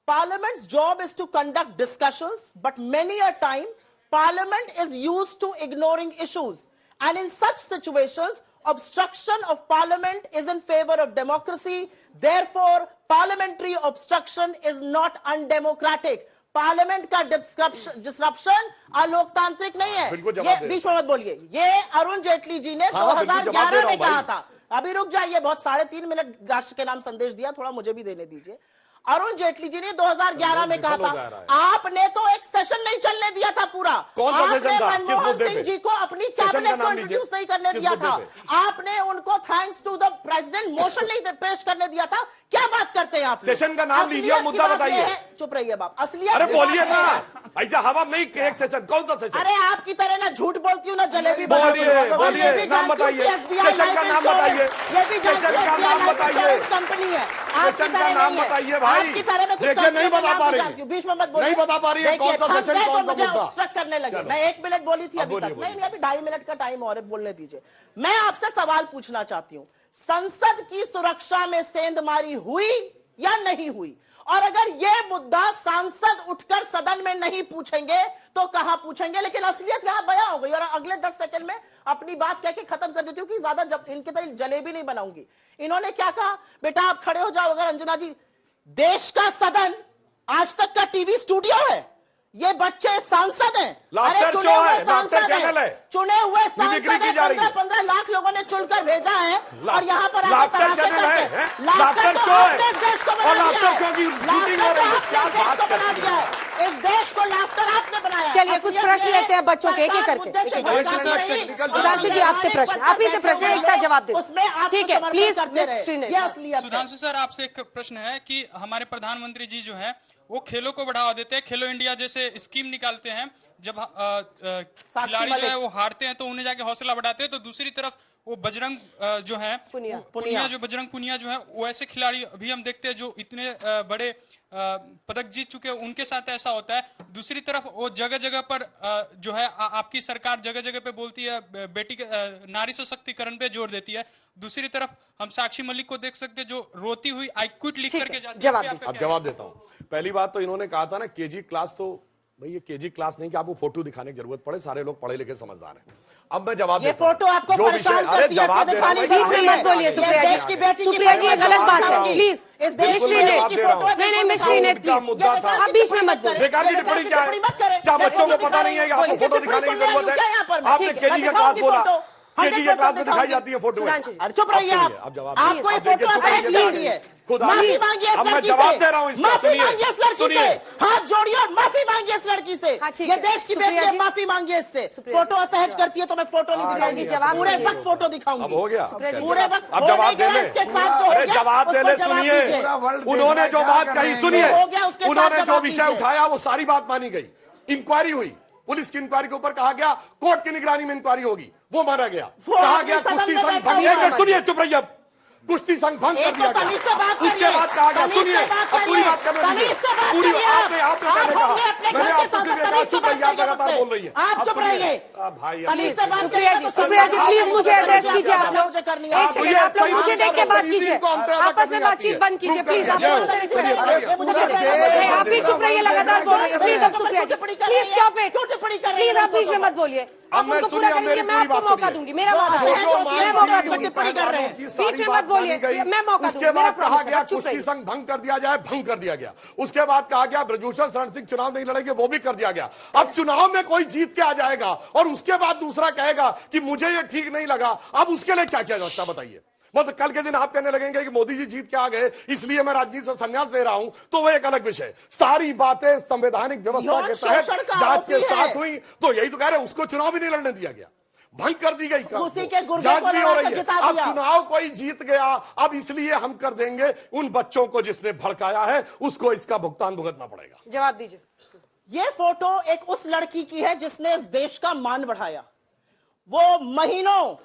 Parliament's job is to conduct discussions, but many a time Parliament is used to ignoring issues, and in such situations obstruction of Parliament is in favor of democracy. Therefore parliamentary obstruction is not undemocratic. Parliament का disruption अलोकतांत्रिक नहीं है। ये बीच में मत बोलिए, ये अरुण जेटली जी ने 2011 में कहा था। अभी रुक जाइए, बहुत 3.5 मिनट राष्ट्र के नाम संदेश दिया, थोड़ा मुझे भी देने दीजिए। अरुण जेटली जी ने 2011 में कहा था, आपने तो एक सेशन नहीं चलने दिया था पूरा।
कौन सा सेशन था? किस
मनमोहन
मुद्दे
सिंह
पे?
जी को अपनी
सेशन का
कैबिनेट को
नाम
इंट्रोड्यूस
लीजिए।
नहीं करने
किस
दिया
मुद्दे
था।
पे?
आपने उनको thanks to the president motion नहीं पेश करने दिया था। क्या बात करते हैं आप?
सेशन का नाम लीजिए और मुद्दा बताइए।
चुप रहिए बाप, असलियत।
अरे बोलिए ना, ऐसा हवा नहीं कि एक सेशन, कौन सा सेशन?
अरे आपकी तरह ना झूठ बोलती हूँ ना जलेबी
बोलिए, नाम बताइए, सेशन का नाम बताइए, सेशन का नाम बताइए,
कंपनी है,
सेशन का नाम बताइए भाई।
आपकी तरह में
देखिए नहीं बता पा रही है,
बीच में मत बोलिए,
नहीं बता पा रही है कौन सा सेशन, कौन सा मुद्दा।
ऑब्स्ट्रक्ट करने लगे। मैं 1 मिनट बोली थी अभी तक, नहीं अभी 2.5 मिनट का टाइम और है, बोलने दीजिए। मैं आपसे सवाल पूछना चाहती हूँ, संसद की सुरक्षा में सेंधमारी हुई या नहीं हुई? और अगर यह मुद्दा सांसद उठकर सदन में नहीं पूछेंगे तो कहां पूछेंगे? लेकिन असलियत यहां बयां हो गई और अगले 10 सेकंड में अपनी बात कह के खत्म कर देती हूँ कि ज्यादा जब इनकी तरह जलेबी नहीं बनाऊंगी। इन्होंने क्या कहा? बेटा आप खड़े हो जाओ। अगर अंजना जी, देश का सदन आज तक का टीवी स्टूडियो है, ये बच्चे सांसद हैं,
लाफ्टर शो है, लाफ्टर चैनल है,
चुने हुए सांसद हैं, 15 लाख लोगों ने चुनकर भेजा है और यहाँ पर
लाफ्टर चैनल है, लाफ्टर शो है
देश को
और लाफ्टर शो की शूटिंग हो रही है। क्या बात
बना दिया है? इस देश को लाफ्टर आपने बनाया।
चलिए कुछ प्रश्न लेते हैं बच्चों के, एक-एक करके। सुधांशु जी आपसे प्रश्न, आप ही से प्रश्न एक साथ जवाब दे। ठीक है, प्लीज।
सुधांशु सर, आपसे एक प्रश्न है कि हमारे प्रधानमंत्री जी जो है वो खेलों को बढ़ावा देते हैं, खेलो इंडिया जैसे स्कीम निकालते हैं। जब खिलाड़ी जो है वो हारते हैं तो उन्हें जाके हौसला बढ़ाते हैं, तो दूसरी तरफ वो बजरंग जो है पुनिया जो बजरंग पुनिया जो है वो ऐसे खिलाड़ी अभी हम देखते हैं जो इतने बड़े पदक जीत चुके हैं, उनके साथ ऐसा होता है। दूसरी तरफ वो जगह जगह पर जो है आपकी सरकार जगह जगह पे बोलती है बेटी के नारी सशक्तिकरण पे जोर देती है। दूसरी तरफ हम साक्षी मलिक को देख सकते हैं जो रोती हुई आई क्विट लिख करके जाती है।
अब जवाब देता हूं। पहली बात तो इन्होंने कहा था ना केजी क्लास, तो भाई ये केजी क्लास नहीं कि आपको फोटो दिखाने की जरूरत पड़े, सारे लोग पढ़े लिखे समझदार हैं। अब मैं जवाब देता हूं।
फोटो आपको परेशान करती है,
जवाब
दिखाने
मत बोलिए सुप्रिया जी, ये गलत बात है, प्लीज। नहीं मिश्री ने प्लीज, आप बीच में मत बोलिए।
बेकार की टिप्पणी क्या है? क्या बच्चों को पता नहीं है कि आपको फोटो दिखाने की जरूरत है? आपने केजी का क्लास बोला, केजी के क्लास में दिखाई जाती है फोटो।
चुप रहिए आप, आपको ये फोटो असहज लगी है। माफी मांगिए इस लड़की से,
जवाब दे रहा हूं इसका,
माफी मांगिए इस लड़की से, हाथ जोड़िए और माफी मांगिए इस लड़की से। ये देश की बेटी है, माफी मांगिए इससे। फोटो असहज करती है तो मैं फोटो नहीं दिखाऊंगी, पूरे वक्त फोटो दिखाऊंगी।
अब हो गया,
पूरे वक्त।
अब जवाब दे ले, अरे जवाब दे ले। सुनिए, उन्होंने जो बात कही, सुनिए, उन्होंने जो विषय उठाया वो सारी बात मानी गई। इंक्वायरी हुई, पुलिस की इंक्वायरी के ऊपर कहा गया कोर्ट की निगरानी में इंक्वायरी होगी, वो माना गया। कहा गया कुश्ती संघ भंग, सुनिए चुप रहिए, कुश्ती संघ भंग कर दिया गया। उसके बाद कहा गया, सुनिए अब पूरी बात करने दीजिए, पूरी आपने मैंने कहा, मैंने आपसे सिर्फ कहा चुप रहिए, आप लगातार बोल रही है।
आप चुप रहिए
भाई।
सुप्रिया जी प्लीज मुझे एड्रेस कीजिए। आप लोग एक सेकंड, आप लोग मुझे देख के बात कीजिए, आपस में बातचीत बंद कीजिए प्लीज। आप भी चुप रहिए, लगातार बोल रही है प्लीज। अब Supriya ji please stop it, please आप बीच में मत बोलिए। आप उनको पूरा करेंगे, मैं आपको मौका दूंगी, मेरा मौका टिप्पणी कर रहे हैं, बीच में मत बोलिए, मैं मौका दूंगी।
उसके बाद कहा गया कुश्ती संघ भंग कर दिया जाए, भंग कर दिया गया। उसके बाद कहा गया ब्रजभूषण शरण सिंह चुनाव नहीं लड़ेंगे, वो भी कर दिया गया। अब चुनाव में कोई जीत के आ जाएगा और उसके बाद दूसरा कहेगा कि मुझे ये ठीक नहीं लगा, अब उसके लिए क्या किया जा सकता बताइए? मतलब कल के दिन आप कहने लगेंगे कि मोदी जी जीत के आ गए इसलिए मैं राजनीति से संन्यास ले रहा हूं, तो वो एक अलग विषय। सारी बातें संवैधानिक व्यवस्था के तहत जांच के साथ हुई, तो यही तो कह रहे उसको चुनाव भी नहीं लड़ने दिया गया, भंग कर दी गई, जांच भी हो रही है। अब चुनाव कोई जीत गया, अब इसलिए हम कर देंगे, उन बच्चों को जिसने भड़काया है उसको इसका भुगतान भुगतना पड़ेगा।
जवाब दीजिए।
ये फोटो एक उस लड़की की है जिसने इस देश का मान बढ़ाया। वो महीनों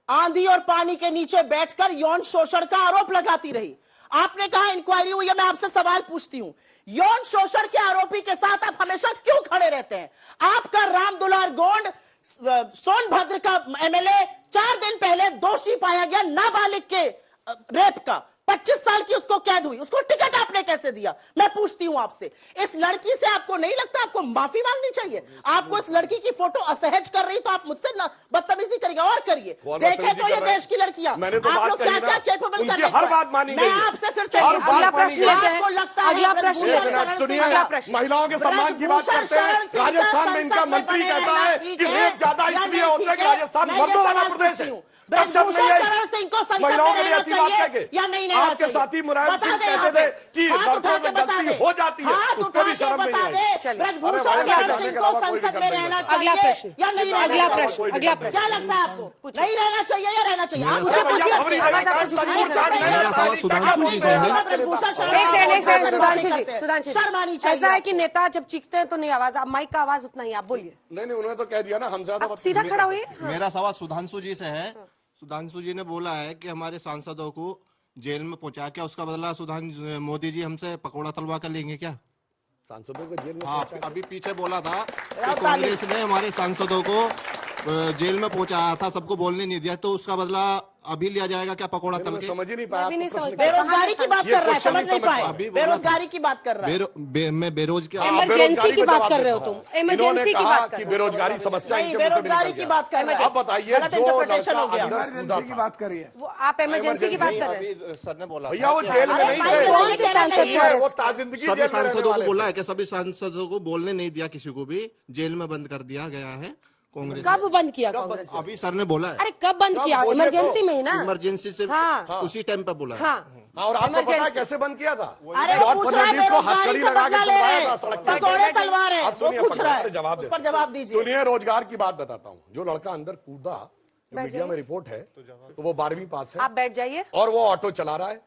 आंधी और पानी के नीचे बैठकर यौन शोषण का आरोप लगाती रही। आपने कहा इंक्वायरी हुई है, मैं आपसे सवाल पूछती हूं, यौन शोषण के आरोपी के साथ आप हमेशा क्यों खड़े रहते हैं? आपका राम दुलार गोंड सोनभद्र का एमएलए 4 दिन पहले दोषी पाया गया नाबालिग के रेप का, 25 साल की उसको कैद हुई, उसको टिकट आपने कैसे दिया? मैं पूछती हूं आपसे, इस लड़की से आपको नहीं लगता आपको माफी मांगनी चाहिए? आपको इस लड़की की फोटो असहज कर रही तो आप मुझसे ना बदतमीजी करिए और करिए। देखे तो ये देश की लड़कियां, आप लोग क्या क्या केपेबल कर रहे हैं?
हर बात मानी गई।
मैं आपसे फिर से
अगला प्रश्न लेते हैं, अगला प्रश्न लेते हैं।
सुनिए, महिलाओं के सम्मान की बात करते हैं। राजस्थान में इनका मंत्री कहता है कि रेप ज्यादा इसलिए होता है कि राजस्थान मर्दों वाला प्रदेश है।
ब्रजभूषण शरण सिंह सिंह को संसद
महिलाओं
में
के लिए
रहना
ऐसी बात
चाहिए
कह के
या नहीं रहना
आपके
चाहिए?
साथी मुलायम
बता
सिंह
दे
कहते
यहाँ
थे
पे।
कि
हाथ उठा
लड़कों
के
से
बता
गलती
दे।
हो जाती है,
हाथ
उसको
उठा
भी
के
शर्म नहीं
बता
आई।
दे।
चलिए।
ब्रजभूषण
अरे भाई,
शरण
जाने
सिंह
के
को
अलावा कोई
संसद में
विकल्प
रहना
नहीं
अगला
चाहिए
प्रश्न।
या नहीं रहना
अगला
चाहिए?
प्रश्न, अगला प्रश्न।
क्या लगता है आपको? नहीं रहना चाहिए या रहना चाहिए? आप
पूछिए,
मुझे
पूछिए।
पूछिए।
आवाज आपको झुकनी है
नहीं,
जरा।
मेरा
सवाल सुधांशु जी से है।
ब्रजभूषण शरण
एक सेकंड, एक सेकंड, सुधांशु जी,
करते हैं।
सुधांशु
शर्म आनी
जी,
चाहिए
ऐसा है
आपको।
कि नेता जब चीखते हैं तो नहीं आवाज, आप माइक का आवाज उतना ही, आप बोलिए।
नहीं, उन्होंने तो कह दिया ना, हम ज्यादा
आप सीधा खड़ा हुई।
मेरा सवाल सुधांशु जी से है। सुधांशु जी ने बोला है कि हमारे सांसदों को जेल में पहुंचा, क्या उसका बदला सुधांशु मोदी जी हमसे पकौड़ा तलवा कर लेंगे क्या?
सांसदों को जेल में
हाँ,
पहुंचा।
अभी पीछे बोला था कि कांग्रेस ने हमारे सांसदों को जेल में पहुंचाया था, सबको बोलने नहीं दिया, तो उसका बदला अभी लिया जाएगा क्या पकौड़ा तल के?
समझ ही नहीं पाया।
बेरोजगारी की बात कर रहा है, समझ नहीं पाए। बेरोजगारी की बात कर रहा है।
मैं बेरोजगार,
इमरजेंसी की बात कर रहे हो तुम, इमरजेंसी की बात कर
कि
रहे हो।
बेरोजगारी समस्या
नहीं, बेरोजगारी की बात कर रहे हैं।
अब बताइए,
गलत
जो
इंटरप्रिटेशन हो गया।
इमरजेंसी की बात करिए।
वो आप इमरजेंसी की बात कर रहे हैं।
अभी सर ने बोला
भैया वो
था
जेल में
अरे
नहीं
भाई,
थे।
कौन से सांसद
को
वो
arrest
ताजिंदगी
सभी
जेल में रहने
सांसदों को
वाले
बोला
थे।
है कि सभी सांसदों को बोलने नहीं दिया, किसी को भी जेल में बंद कर दिया गया है कांग्रेस
कब बंद किया कांग्रेस ने?
अभी सर ने बोला है।
अरे कब बंद किया?
बोलिए तो।
इमरजेंसी में ही ना।
इमरजेंसी से
हाँ।
उसी टाइम पे बोला है।
हाँ,
और आपको पता है
इमरजेंसी।
कैसे बंद किया था?
अरे वो
जॉर्ज
पूछ रहा है
फर्नांडिस को
बेरोजगारी
हथकड़ी
से
लगा के
बदला ले
चलवाया
रहे
था
हैं।
सड़क पे।
पकौड़े तलवा रहे हैं,
आप
वो
सुनिए,
पूछ रहा है।
जवाब
उस
दे
पर जवाब दीजिए।
सुनिए, रोजगार की बात बताता हूँ। जो लड़का अंदर कूदा, जो मीडिया में रिपोर्ट है, तो वो 12वीं पास है
आप बैठ जाइए।
और वो ऑटो चला रहा है।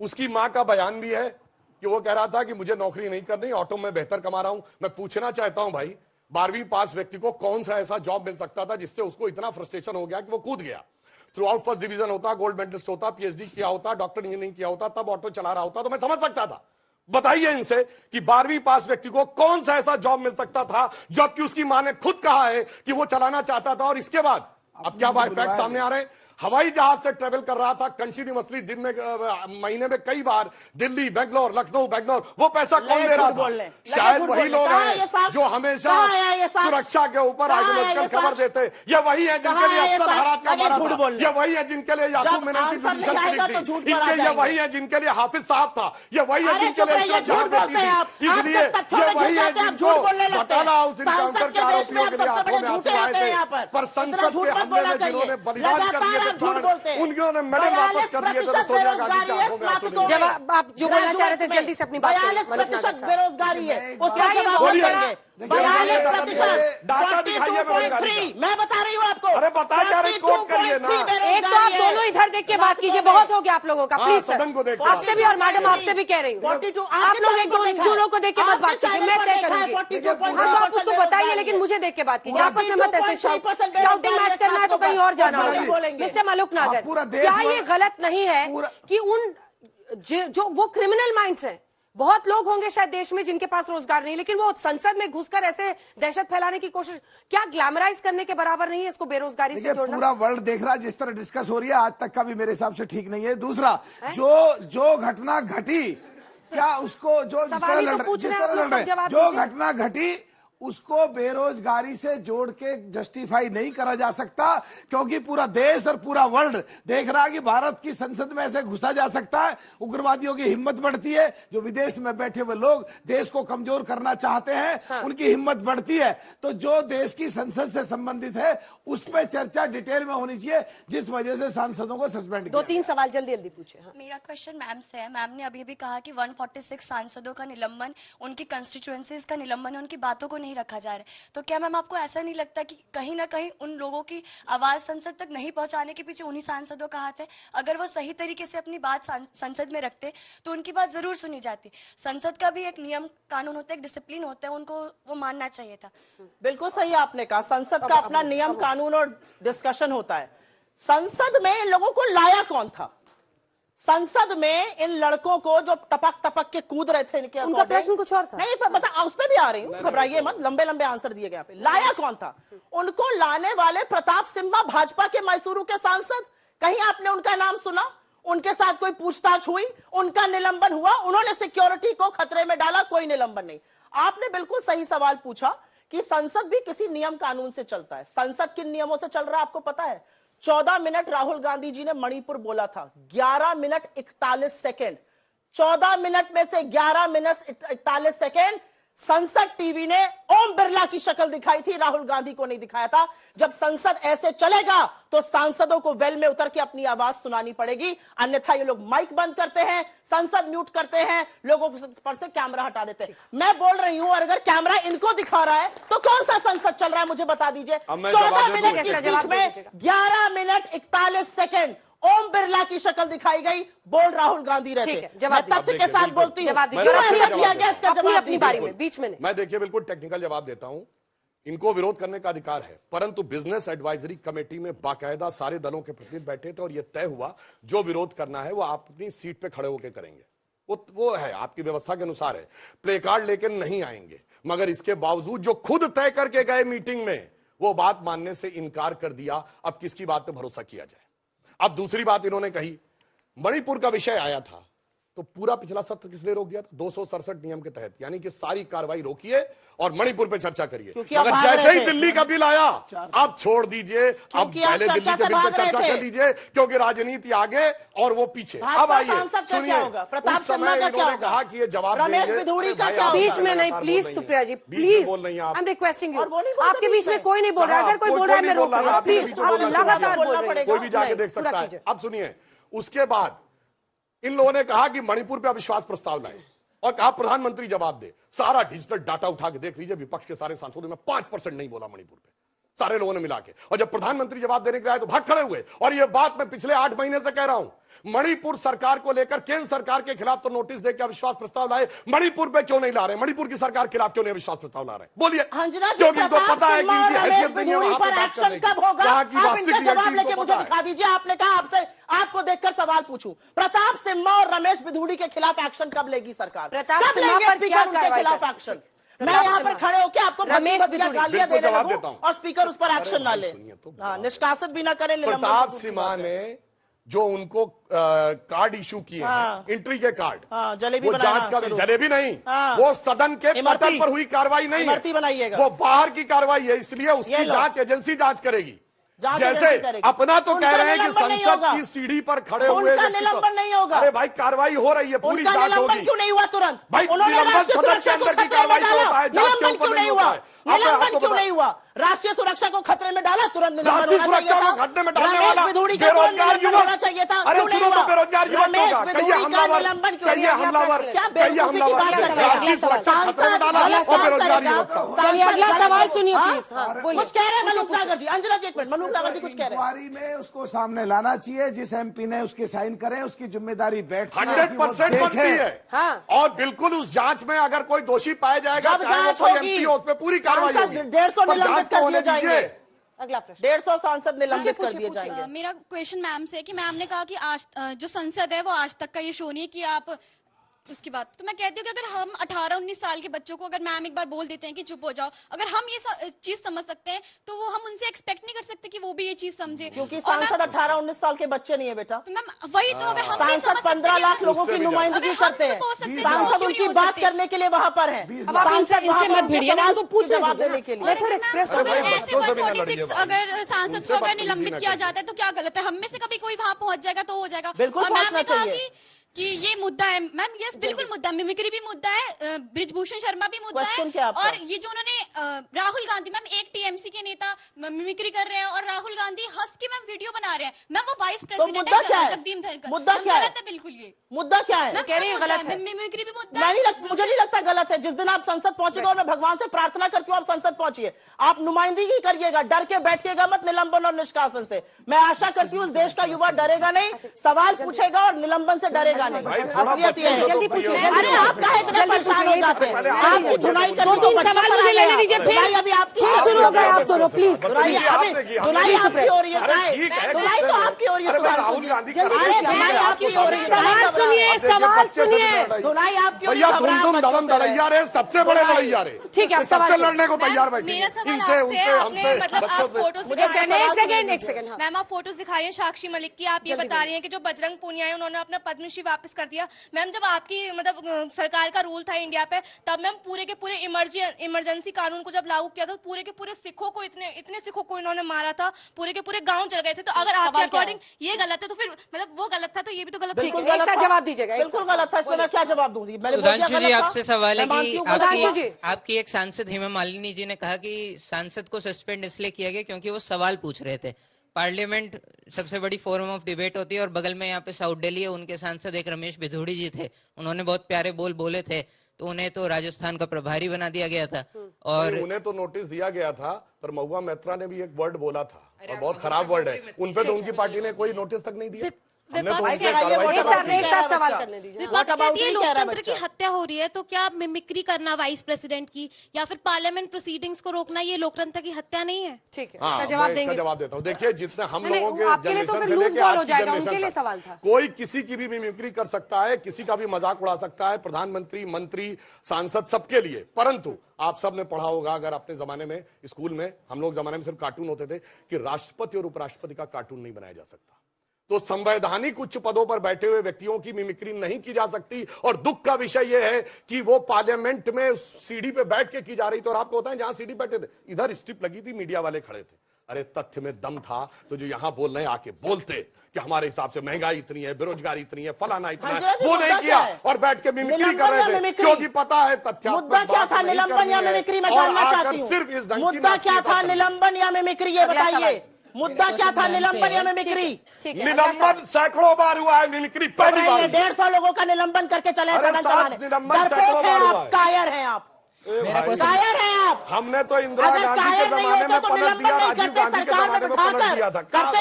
उसकी माँ का बयान भी है कि वो कह रहा था कि मुझे नौकरी नहीं करनी, ऑटो में बेहतर कमा रहा हूं। मैं पूछना चाहता हूं भाई, 12वीं पास व्यक्ति को कौन सा ऐसा जॉब मिल सकता था जिससे उसको इतना फ्रस्ट्रेशन हो गया कि वो कूद गया? थ्रू आउट फर्स्ट डिवीजन होता, गोल्ड मेडलिस्ट होता, पीएचडी किया होता, डॉक्टर इंजीनियरिंग किया होता, तब ऑटो चला रहा होता तो मैं समझ सकता था। बताइए इनसे कि 12वीं पास व्यक्ति को कौन सा ऐसा जॉब मिल सकता था जबकि उसकी मां ने खुद कहा है कि वो चलाना चाहता था। और इसके बाद अब क्या बात फैक्ट सामने आ रहे हैं? हवाई जहाज से ट्रेवल कर रहा था कंटिन्यूअसली, दिन में महीने में कई बार, दिल्ली, बेंगलोर, लखनऊ, बेंगलोर। वो पैसा कौन दे रहा था? शायद वही लोग हैं जो हमेशा सुरक्षा के ऊपर आइडियोलॉजिकल खबर देते। ये वही है जिनके लिए अफसर हरात का मारा था। ये वही है जिनके लिए याकूब मेनन की जुडिशल क्लिनिक थी। ये वही है जिनके लिए हाफिज साहब था। ये वही है जिनके लिए इसलिए ये वही है जिनको घोटाला हाउस इनकाउंटर के आरोपियों के लिए आंखों में आंसू आए थे। पर संसद के हमले में जिन्होंने बलिदान कर दिए, उन्होंने मेडल वापस कर दिए थे सोनिया गांधी के आंखों में आंसू नहीं।
जब आप जो बोलना चाह रहे थे जल्दी से अपनी बात करें।
42% बेरोजगारी है, उसका
क्या ये
जवाब
बोलिए?
देंगे। 42%,
डाटा दिखाइए बेरोजगारी
42.3, मैं बता रही हूँ आपको।
अरे बता क्या रही, कोट करिए ना।
एक तो आप दोनों इधर देख के बात कीजिए, बहुत हो गया आप लोगों का, प्लीज
सदन को देख
सर। आपसे भी और मैडम आपसे भी कह रही हूँ,
42
आप लोग एक दोनों को देख के मत बात कीजिए, मैं तय करूंगी। हाँ तो आप उसको बताइए, लेकिन मुझे देख के बात कीजिए। आपस में मत ऐसे शाउटिंग मैच करना है तो कहीं और जाना होगा। मिस्टर मलुक नागर, क्या ये गलत नहीं है कि उन जो वो क्रिमिनल माइंड्स हैं, बहुत लोग होंगे शायद देश में जिनके पास रोजगार नहीं, लेकिन वो संसद में घुसकर ऐसे दहशत फैलाने की कोशिश, क्या ग्लैमराइज करने के बराबर नहीं है इसको बेरोजगारी से जोड़ना?
पूरा वर्ल्ड देख रहा है जिस तरह डिस्कस हो रही है, आज तक का भी मेरे हिसाब से ठीक नहीं है। दूसरा, जो घटना घटी, क्या उसको जो घटना घटी उसको बेरोजगारी से जोड़ के जस्टिफाई नहीं करा जा सकता, क्योंकि पूरा देश और पूरा वर्ल्ड देख रहा है कि भारत की संसद में ऐसे घुसा जा सकता है। उग्रवादियों की हिम्मत बढ़ती है, जो विदेश में बैठे हुए लोग देश को कमजोर करना चाहते हैं, हाँ। उनकी हिम्मत बढ़ती है। तो जो देश की संसद से संबंधित है उस पर चर्चा डिटेल में होनी चाहिए, जिस वजह से सांसदों को सस्पेंड किया।
2-3 सवाल जल्दी जल्दी पूछे। हाँ।
मेरा क्वेश्चन मैम से है। मैम ने अभी भी कहा कि 146 सांसदों का निलंबन, उनकी कंस्टिट्यूएंसीज का निलंबन है, उनकी बातों को नहीं रखा जा रहा है। तो क्या मैम आपको ऐसा नहीं लगता कि कहीं ना कहीं उन लोगों की आवाज संसद तक नहीं पहुंचाने के पीछे उन्हीं सांसदों का हाथ है? अगर वो सही तरीके से अपनी बात संसद में रखते तो उनकी बात जरूर सुनी जाती। संसद का भी एक नियम कानून होता है, एक डिसिप्लिन होता है, उनको वो मानना चाहिए था।
बिल्कुल सही आपने कहा, संसद का अपना नियम कानून और डिस्कशन होता है। संसद में इन लोगों को लाया कौन था? संसद में इन लड़कों को जो टपक टपक के कूद रहे थे, इनके
उनका प्रश्न कुछ और था।
नहीं बता, उस पर भी आ रही हूँ, घबराइए मत, लंबे लंबे आंसर दिए गए यहाँ पे। लाया कौन था? उनको लाने वाले प्रताप सिम्हा, भाजपा के मैसूरू के सांसद, कहीं आपने उनका नाम सुना? उनके साथ कोई पूछताछ हुई? उनका निलंबन हुआ? उन्होंने सिक्योरिटी को खतरे में डाला? कोई निलंबन नहीं। आपने बिल्कुल सही सवाल पूछा कि संसद भी किसी नियम कानून से चलता है। संसद किन नियमों से चल रहा है आपको पता है? 14 मिनट राहुल गांधी जी ने मणिपुर बोला था, 11 मिनट 41 सेकेंड। 14 मिनट में से 11 मिनट 41 सेकेंड संसद टीवी ने ओम बिरला की शक्ल दिखाई थी, राहुल गांधी को नहीं दिखाया था। जब संसद ऐसे चलेगा तो सांसदों को वेल में उतर के अपनी आवाज सुनानी पड़ेगी, अन्यथा ये लोग माइक बंद करते हैं, संसद म्यूट करते हैं, लोगों पर से कैमरा हटा देते हैं। मैं बोल रही हूं, और अगर कैमरा इनको दिखा रहा है तो कौन सा संसद चल रहा है मुझे बता दीजिए। 14 मिनट के बीच में 11 मिनट 41 सेकेंड ओम बिरला की शक्ल दिखाई गई, बोल राहुल गांधी रहते। मैं तथ्य के साथ बोलती हूँ, अपनी बारी में बीच में।
मैं देखिए बिल्कुल टेक्निकल जवाब देता हूं। इनको विरोध करने का अधिकार है, परंतु बिजनेस एडवाइजरी कमेटी में बाकायदा सारे दलों के प्रतिनिधि बैठे थे और यह तय हुआ जो विरोध करना है वो आप अपनी सीट पे खड़े होकर करेंगे। वो है आपकी व्यवस्था के अनुसार है, प्ले कार्ड लेकर नहीं आएंगे। मगर इसके बावजूद जो खुद तय करके गए मीटिंग में, वो बात मानने से इनकार कर दिया। अब किसकी बात पे भरोसा किया जाए। अब दूसरी बात इन्होंने कही, मणिपुर का विषय आया था तो पूरा पिछला सत्र किसने रोक दिया था? 267 नियम के तहत, यानी कि सारी कार्रवाई रोकिए और मणिपुर पे चर्चा करिए। मगर जैसे ही दिल्ली का बिल आया, आप छोड़ दीजिए, अब पहले दिल्ली के बिल पे चर्चा कर लीजिए, क्योंकि राजनीति आगे और वो पीछे। अब आइए सुनिए, उस समय इन्होंने कहा कि ये जवाब
रमेश बिधूड़ी का क्या?
बीच में नहीं, please Supriya ji, please, I am requesting you. आपके बीच में कोई नहीं बोल रहा, अगर कोई बोल रहा है मैं रोक रहा हूं, प्लीज, आप लगातार बोल रहे हैं,
कोई भी जाके देख सकता है। अब सुनिए, उसके बाद इन लोगों ने कहा कि मणिपुर पे अविश्वास प्रस्ताव लाए और कहा प्रधानमंत्री जवाब दे। सारा डिजिटल डाटा उठा के देख लीजिए, विपक्ष के सारे सांसदों में 5% नहीं बोला मणिपुर पे, सारे लोगों ने मिला के। और जब प्रधानमंत्री जवाब देने के आए तो भाग खड़े हुए। और ये बात मैं पिछले 8 महीने से कह रहा हूं, मणिपुर सरकार को लेकर केंद्र सरकार के खिलाफ तो नोटिस देकर अविश्वास प्रस्ताव लाए, मणिपुर पे क्यों नहीं ला रहे? मणिपुर की सरकार के खिलाफ क्यों नहीं अविश्वास प्रस्ताव ला रहे? बोलिए, क्योंकि इनको पता है कि इनकी हैसियत नहीं है वहां पर एक्शन कब होगा।
जवाब लेके मुझे दिखा दीजिए। आपने कहा आपको देखकर सवाल पूछूं, प्रताप सिम्हा और रमेश बिधूड़ी के खिलाफ एक्शन कब लेगी सरकार? कब लेंगे स्पीकर उनके खिलाफ एक्शन? मैं यहाँ पर खड़े होकर आपको
रमेश बिधूड़ी
गालियां देने लगूं और स्पीकर उस पर एक्शन ना ले, निष्कासित भी ना करें।
प्रताप सिम्हा ने जो उनको कार्ड इशू किए हैं, एंट्री के कार्ड,
जलेबी
वो जांच का, जलेबी नहीं, वो सदन के पटल पर हुई कार्रवाई नहीं है, वो बाहर की कार्रवाई है, इसलिए उसकी जांच एजेंसी जांच करेगी। जैसे अपना तो कह रहे हैं कि संसद की सीढ़ी पर खड़े हुए
निलंबन नहीं होगा।
अरे भाई कार्रवाई हो रही है, पूरी जांच होगी।
क्यों नहीं हुआ तुरंत?
भाई निलंबन सदन के अंदर की कार्रवाई तो होता है, जांच के ऊपर नहीं होता है।
निलंबन क्यों नहीं हुआ? राष्ट्रीय सुरक्षा को खतरे में डाला, तुरंत
राष्ट्रीय सुरक्षा को खतरे में डालने वाला बेरोजगार युवक
चाहिए था।
अरे सुनो तो, बेरोजगार युवक होगा, कहिए हमलावर, कहिए हमलावर, कहिए हमलावर, राष्ट्रीय सुरक्षा खतरे में डाला और बेरोजगार युवक था।
चलिए अगला सवाल सुनिए प्लीज।
कुछ कह रहे हैं मनोज नागर जी, अंजना जी एक मिनट, मनोज नागर जी कुछ कह रहे हैं।
फरवरी में उसको सामने लाना चाहिए, जिस एमपी ने उसके साइन करे उसकी जिम्मेदारी बैठती है,
100% बनती है। और बिल्कुल उस जांच में अगर कोई दोषी पाया जाएगा, चाहे वो कोई एमपी हो, उस पर पूरी कार्रवाई होगी।
150 निलंबित कर दिए जाएंगे।
अगला प्रश्न,
150 सांसद निलंबित कर दिए जाएंगे।
मेरा क्वेश्चन मैम से कि मैम ने कहा कि आज जो संसद है वो आज तक का ये शो नहीं है कि आप उसकी बात, तो मैं कहती हूँ कि अगर हम 18-19 साल के बच्चों को अगर मैम एक बार बोल देते हैं कि चुप हो जाओ, अगर हम ये चीज समझ सकते हैं तो वो हम उनसे एक्सपेक्ट नहीं कर सकते कि वो भी ये चीज समझे,
क्योंकि सांसद 18-19 साल के बच्चे नहीं है बेटा।
तो मैम वही तो, अगर हम
सांसद 15 लाख लोगों की नुमाइंदगी करते हैं, सांसद उनकी बात करने के लिए वहां पर है।
इनसे मत भिड़िए ना, उनको पूछ
जवाब देने के लिए।
ऐसे 146 अगर सांसद को अगर निलंबित किया जाता है तो क्या गलत है? हम में से कभी कोई वहां पहुंच जाएगा तो हो जाएगा।
बिल्कुल पहुंचना चाहिए
कि ये मुद्दा है मैम, यस बिल्कुल मुद्दा, मिमिक्री भी मुद्दा है, ब्रिजभूषण शर्मा भी मुद्दा है, और ये जो उन्होंने राहुल गांधी मैम एक टीएमसी के नेता मिमिक्री कर रहे हैं और राहुल गांधी हंस के मैम वीडियो बना रहे हैं मैम, वो वाइस प्रेसिडेंट है जगदीप धनखड़।
मुद्दा क्या है?
बिल्कुल ये
मुद्दा क्या है?
कह रही है गलत है, मिमिक्री भी मुद्दा
है। मुझे नहीं लगता गलत है। जिस दिन आप संसद पहुंचेगा, और मैं भगवान से प्रार्थना करती हूँ आप संसद पहुंचिए, आप नुमाइंदगी करिएगा, डर के बैठिएगा मत निलंबन और निष्कासन से। मैं आशा करती हूँ इस देश का युवा डरेगा नहीं, सवाल पूछेगा और निलंबन से डरेगा नहीं।
जल्दी पूछिए।
अरे आप काहे इतने परेशान हो जाते हैं? आप धुनाई करके तो
सवाल मुझे लेने दीजिए,
अभी आपकी
फिर शुरू हो गए आप दोनों, प्लीज।
धुनाई आपकी हो रही है, धुनाई तो आपकी हो रही है।
राहुल गांधी
धुनाई आपकी हो रही है।
सवाल सुनिए, सवाल सुनिए।
धुनाई आपकी हो रही
है। धुम धड़म लड़ैया रहे, सबसे बड़े लड़ैया रहे।
ठीक है,
सबसे लड़ने को तैयार बैठे, इनसे उनसे हमसे।
मैम आप फोटोज दिखा रही हैं साक्षी मलिक की, आप ये बता रही हैं कि जो बजरंग पूनिया है उन्होंने अपना पद्मश्री
वापस कर दिया। मैम जब आपकी मतलब सरकार का रूल था इंडिया पे, तब मैम पूरे के पूरे इमरजेंसी कानून को जब लागू किया था, पूरे के पूरे सिखों को इतने सिखों को इन्होंने मारा था, पूरे के पूरे गांव चल गए थे। तो अगर आपके अकॉर्डिंग ये गलत है तो फिर मतलब वो गलत था तो ये भी तो गलत है।
जवाब दीजिएगा। बिल्कुल गलत था, इसमें मैं क्या जवाब दूंगी?
सुधांशु जी आपसे सवाल है कि आपकी एक सांसद हेमा मालिनी जी ने कहा कि सांसद को सस्पेंड इसलिए किया गया क्योंकि वो सवाल पूछ रहे थे। पार्लियामेंट सबसे बड़ी फोरम ऑफ डिबेट होती है और बगल में यहाँ पे साउथ दिल्ली है, उनके सांसद एक रमेश भिधोड़ी जी थे, उन्होंने बहुत प्यारे बोले थे, तो उन्हें तो राजस्थान का प्रभारी बना दिया गया था। और
उन्हें तो नोटिस दिया गया था, पर महुआ मैत्रा ने भी एक वर्ड बोला था और बहुत खराब वर्ड है, उन पे तो उनकी पार्टी ने कोई नोटिस तक नहीं दिया।
विपक्ष कहती है लोकतंत्र की हत्या हो रही है, तो क्या मिमिक्री करना वाइस प्रेसिडेंट की या फिर पार्लियामेंट प्रोसीडिंग्स को रोकना ये लोकतंत्र की हत्या नहीं है?
ठीक है,
इसका
जवाब देंगे।
जवाब देता हूँ। देखिए जितने हम लोगों के जनरेशन से लेके
आज की जनरेशन
सवाल था, कोई किसी की भी मिमिक्री कर सकता है, किसी का भी मजाक उड़ा सकता है, प्रधानमंत्री, मंत्री, सांसद, सबके लिए। परंतु आप सब ने पढ़ा होगा, अगर अपने जमाने में स्कूल में, हम लोग जमाने में सिर्फ कार्टून होते थे, कि राष्ट्रपति और उपराष्ट्रपति का कार्टून नहीं बनाया जा सकता। तो संवैधानिक उच्च पदों पर बैठे हुए व्यक्तियों की मिमिक्री नहीं की जा सकती। और दुख का विषय यह है कि वो पार्लियामेंट में सीढ़ी पे बैठ के की जा रही थी। और आपको बताएं, जहां सीढ़ी बैठे थे इधर स्ट्रिप लगी थी, मीडिया वाले खड़े थे। अरे तथ्य में दम था तो जो यहां बोल रहे हैं आके बोलते कि हमारे हिसाब से महंगाई इतनी है, बेरोजगारी इतनी है, फलाना इतना है, वो नहीं किया और बैठ के मिमिक्री कर रहे थे, क्योंकि पता है तथ्य।
मुद्दा क्या था, निलंबन या मिमिक्री? मैं जानना चाहती हूँ।
सिर्फ इस
मुद्दा क्या था, निलंबन या मिमिक्री, ये बताइए। मुद्दा क्या था, निलंबन या मिमिक्री?
निलंबन सैकड़ों बार हुआ है, मिमिक्री पहली बार।
150 लोगों का निलंबन करके चले हैं। कायर हैं आप, कायर हैं आप।
हमने तो इंदिरा गांधी के जमाने में पलट दिया, राजीव गांधी के जमाने में पलट दिया था।
करते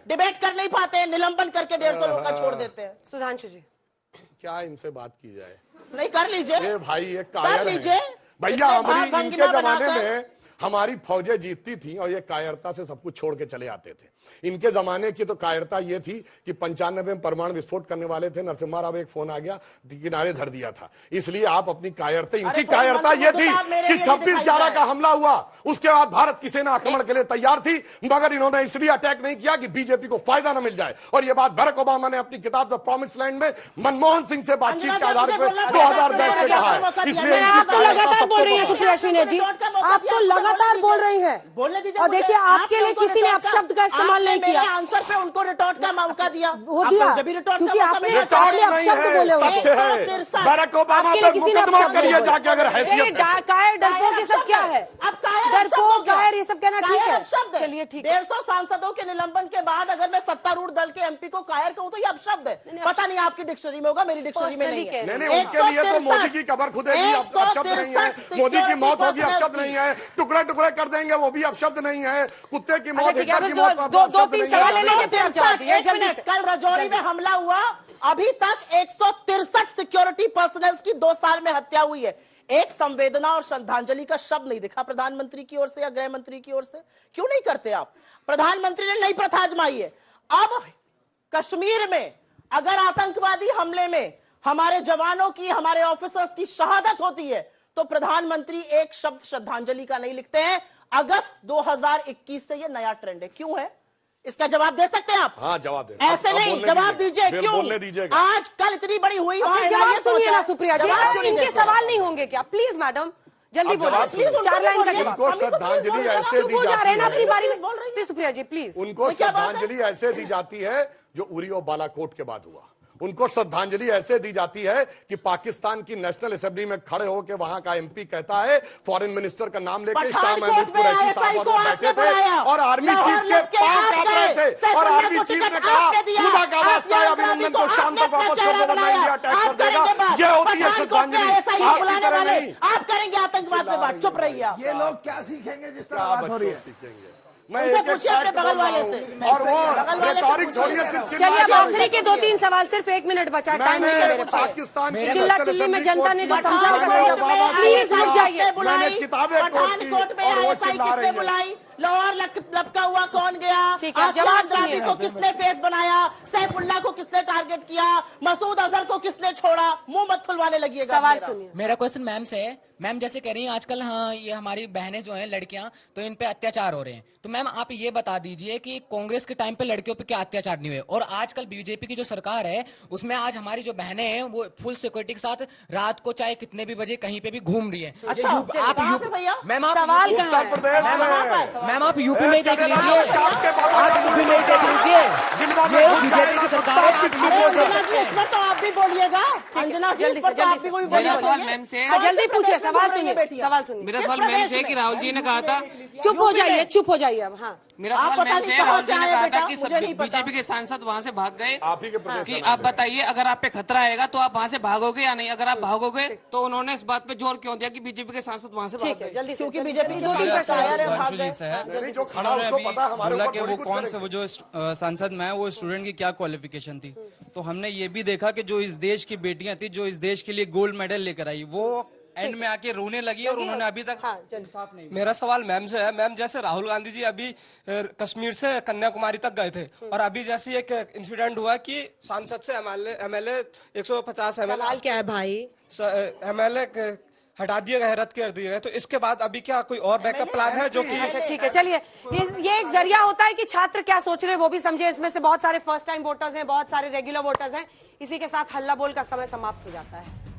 डिबेट कर नहीं पाते, निलंबन करके 150 लोगों का छोड़ देते हैं।
सुधांशु जी
क्या इनसे बात की जाए?
नहीं कर लीजिए
भाई, ये कायर है भैया। हमारी इनके जमाने में हमारी फौजें जीतती थी और ये कायरता से सब कुछ छोड़ के चले आते थे। इनके जमाने की तो कायरता ये थी कि 95 में परमाणु विस्फोट करने वाले थे, नरसिम्हा राव एक फोन आ गया, किनारे धर दिया था। इसलिए आप अपनी कायरता, इनकी कायरता ये थी कि 26/11 का हमला हुआ, उसके बाद भारत की सेना आक्रमण के लिए तैयार थी, मगर इन्होंने इसलिए अटैक नहीं किया कि बीजेपी को फायदा न मिल जाए। और ये बात बराक ओबामा ने अपनी किताब द प्रॉमिस लैंड में मनमोहन सिंह से बातचीत के आधार पर 2010 में कहा है। इसलिए
आप तो लगातार बोल रही है सुप्रिया श्रीनाथ जी, आप तो लगातार बोल रही है।
बोलने दीजिए।
और देखिए, आपके लिए किसी ने अपशब्द का इस्तेमाल नहीं किया।
आंसर पे उनको रिटॉर्ट का मौका दिया,
वो दिया क्योंकि आपने अपशब्द बोले हुए।
बराक ओबामा पे मुकदमा करिए जाके, अगर हैसियत है।
कायर, डरपोक, ये सब क्या है?
अब कायर,
डरपोक, कायर, ये सब कहना ठीक है?
शब्द
चलिए ठीक है।
150 सांसदों के निलंबन के बाद अगर मैं सत्तारूढ़ दल के एमपी को कायर कहूं तो ये अपशब्द है। पता नहीं आपकी डिक्शनरी में होगा, मेरी डिक्शनरी में नहीं है।
नहीं, उनके लिए तो मोदी की कबर खुदेगी, अपशब्द नहीं है। मोदी की मौत होगी, अपशब्द नहीं है। टुकड़े टुकड़े कर देंगे, वो भी अपशब्द नहीं है। कुत्ते की मौत, हिटलर की मौत,
दो तीन सवाल
कल रजौरी में हमला हुआ, अभी तक 163 सिक्योरिटी पर्सनल की 2 साल में हत्या हुई है। एक संवेदना और श्रद्धांजलि का शब्द नहीं दिखा प्रधानमंत्री की ओर से या गृह मंत्री की ओर से। क्यों नहीं करते आप? प्रधानमंत्री ने नई प्रथा आजमाई है। अब कश्मीर में अगर आतंकवादी हमले में हमारे जवानों की, हमारे ऑफिसर्स की शहादत होती है तो प्रधानमंत्री एक शब्द श्रद्धांजलि का नहीं लिखते हैं। अगस्त 2021 से यह नया ट्रेंड है। क्यों है? इसका जवाब दे सकते हैं आप?
हाँ, जवाब दे।
ऐसे नहीं, जवाब दीजिए। क्यों?
बोलने दीजिएगा।
आज कल इतनी बड़ी हुई,
जवाब सुनिए ना सुप्रिया जी। इनके सवाल नहीं होंगे क्या? प्लीज मैडम जल्दी बोलिए, 4 लाइन का जवाब।
उनको श्रद्धांजलि ऐसे दी जाती है,
अपनी बारी में प्लीज सुप्रिया जी प्लीज।
उनको श्रद्धांजलि ऐसे दी जाती है जो उरी और बालाकोट के बाद हुआ। उनको श्रद्धांजलि ऐसे दी जाती है कि पाकिस्तान की नेशनल असेंबली में खड़े होकर वहां का एमपी कहता है, फॉरेन मिनिस्टर का नाम लेके शाह महमूद कुरैशी साहब बैठे थे और आर्मी चीफ के पांव कांप रहे थे और आर्मी चीफ ने कहा, खुदा का वास्ता है अभिनंदन को शाम तक वापस कर दो वरना इंडिया अटैक कर देगा। ये होती है श्रद्धांजलि। आपकी तरह नहीं।
आप करेंगे आतंकवाद पे बात, चुप रहिए।
ये लोग क्या सीखेंगे जिस तरह बात हो रही है?
मैं
पूछिए अपने बगल वाले से।
और वो रिटॉरिक छोड़िए,
चलिए अब आखिरी के 2-3 सवाल, सिर्फ 1 मिनट बचा, टाइम नहीं है मेरे पास। चिल्ला चिल्ली में जनता ने जो समझा, प्लीज हट जाइए।
मैंने किताबें कोट की और वो चिल्ला रही है।
लाहौर लपका हुआ कौन गया,
ठीक है, जवाब सुनिए।
को किसने फेस बनाया, सैफुल्लाह को किसने टारगेट किया, मसूद अजहर को किसने छोड़ा, मुंह मत खुलवाने लगिएगा।
सवाल सुनिए।
मेरा क्वेश्चन मैम से है, मैम जैसे कह रही हैं आजकल हाँ ये हमारी बहनें जो हैं लड़कियां तो इन पे अत्याचार हो रहे हैं, तो मैम आप ये बता दीजिए कि कांग्रेस के टाइम पे लड़कियों पे क्या अत्याचार नहीं हुए, और आजकल बीजेपी की जो सरकार है उसमें आज हमारी जो बहनें हैं वो फुल सिक्योरिटी के साथ रात को चाहे कितने भी बजे कहीं पे भी घूम रही है।
अच्छा,
आप मैम आप
सवाल कहाँ है?
मैम आप यूपी में देख लीजिए, आप यूपी में देख लीजिए, ये बीजेपी की सरकार है।
इसमें तो आप भी बोलिएगा, अंजना जी,
जल्दी
इस पर
से
तो आप भी कोई
जल्दी
बोलिए।
मैम से
जल्दी पूछिए, सवाल सुनिए, सवाल सुनिए।
मेरा सवाल मैम से कि राहुल जी ने कहा था,
चुप हो जाइए, चुप हो जाइए अब। हाँ,
मेरा सवाल मैम से, राहुल जी ने कहा था कि सब बीजेपी के सांसद वहाँ से भाग गए, कि आप बताइए अगर आप पे खतरा आएगा तो आप वहाँ से भागोगे या नहीं, अगर आप भागोगे तो उन्होंने इस बात पे जोर क्यों दिया कि बीजेपी के सांसद वहाँ से भाग गए?
जल्दी से,
क्योंकि बीजेपी जो दिन पे शायर है भाग गए।
जो खड़ा उसको पता हमारे ऊपर
वो कौन से वो जो सांसद में वो स्टूडेंट की क्या क्वालिफिकेशन थी, तो हमने ये भी देखा कि जो इस देश की बेटियां थी जो इस देश के लिए गोल्ड मेडल लेकर आई वो एंड में आके रोने लगी और उन्होंने अभी तक इंसाफ नहीं।
मेरा सवाल मैम से है, मैम जैसे राहुल गांधी जी अभी कश्मीर से कन्याकुमारी तक गए थे और अभी जैसे एक इंसिडेंट हुआ कि सांसद से एमएलए 150
सवाल क्या है भाई?
एमएलए हटा दिए गए, रद्द कर दिए गए, तो इसके बाद अभी क्या कोई और बैकअप प्लान है जो कि?
अच्छा ठीक है, चलिए, ये एक जरिया होता है कि छात्र क्या सोच रहे हैं वो भी समझे। इसमें से बहुत सारे फर्स्ट टाइम वोटर्स हैं, बहुत सारे रेगुलर वोटर्स हैं। इसी के साथ हल्ला बोल का समय समाप्त हो जाता है।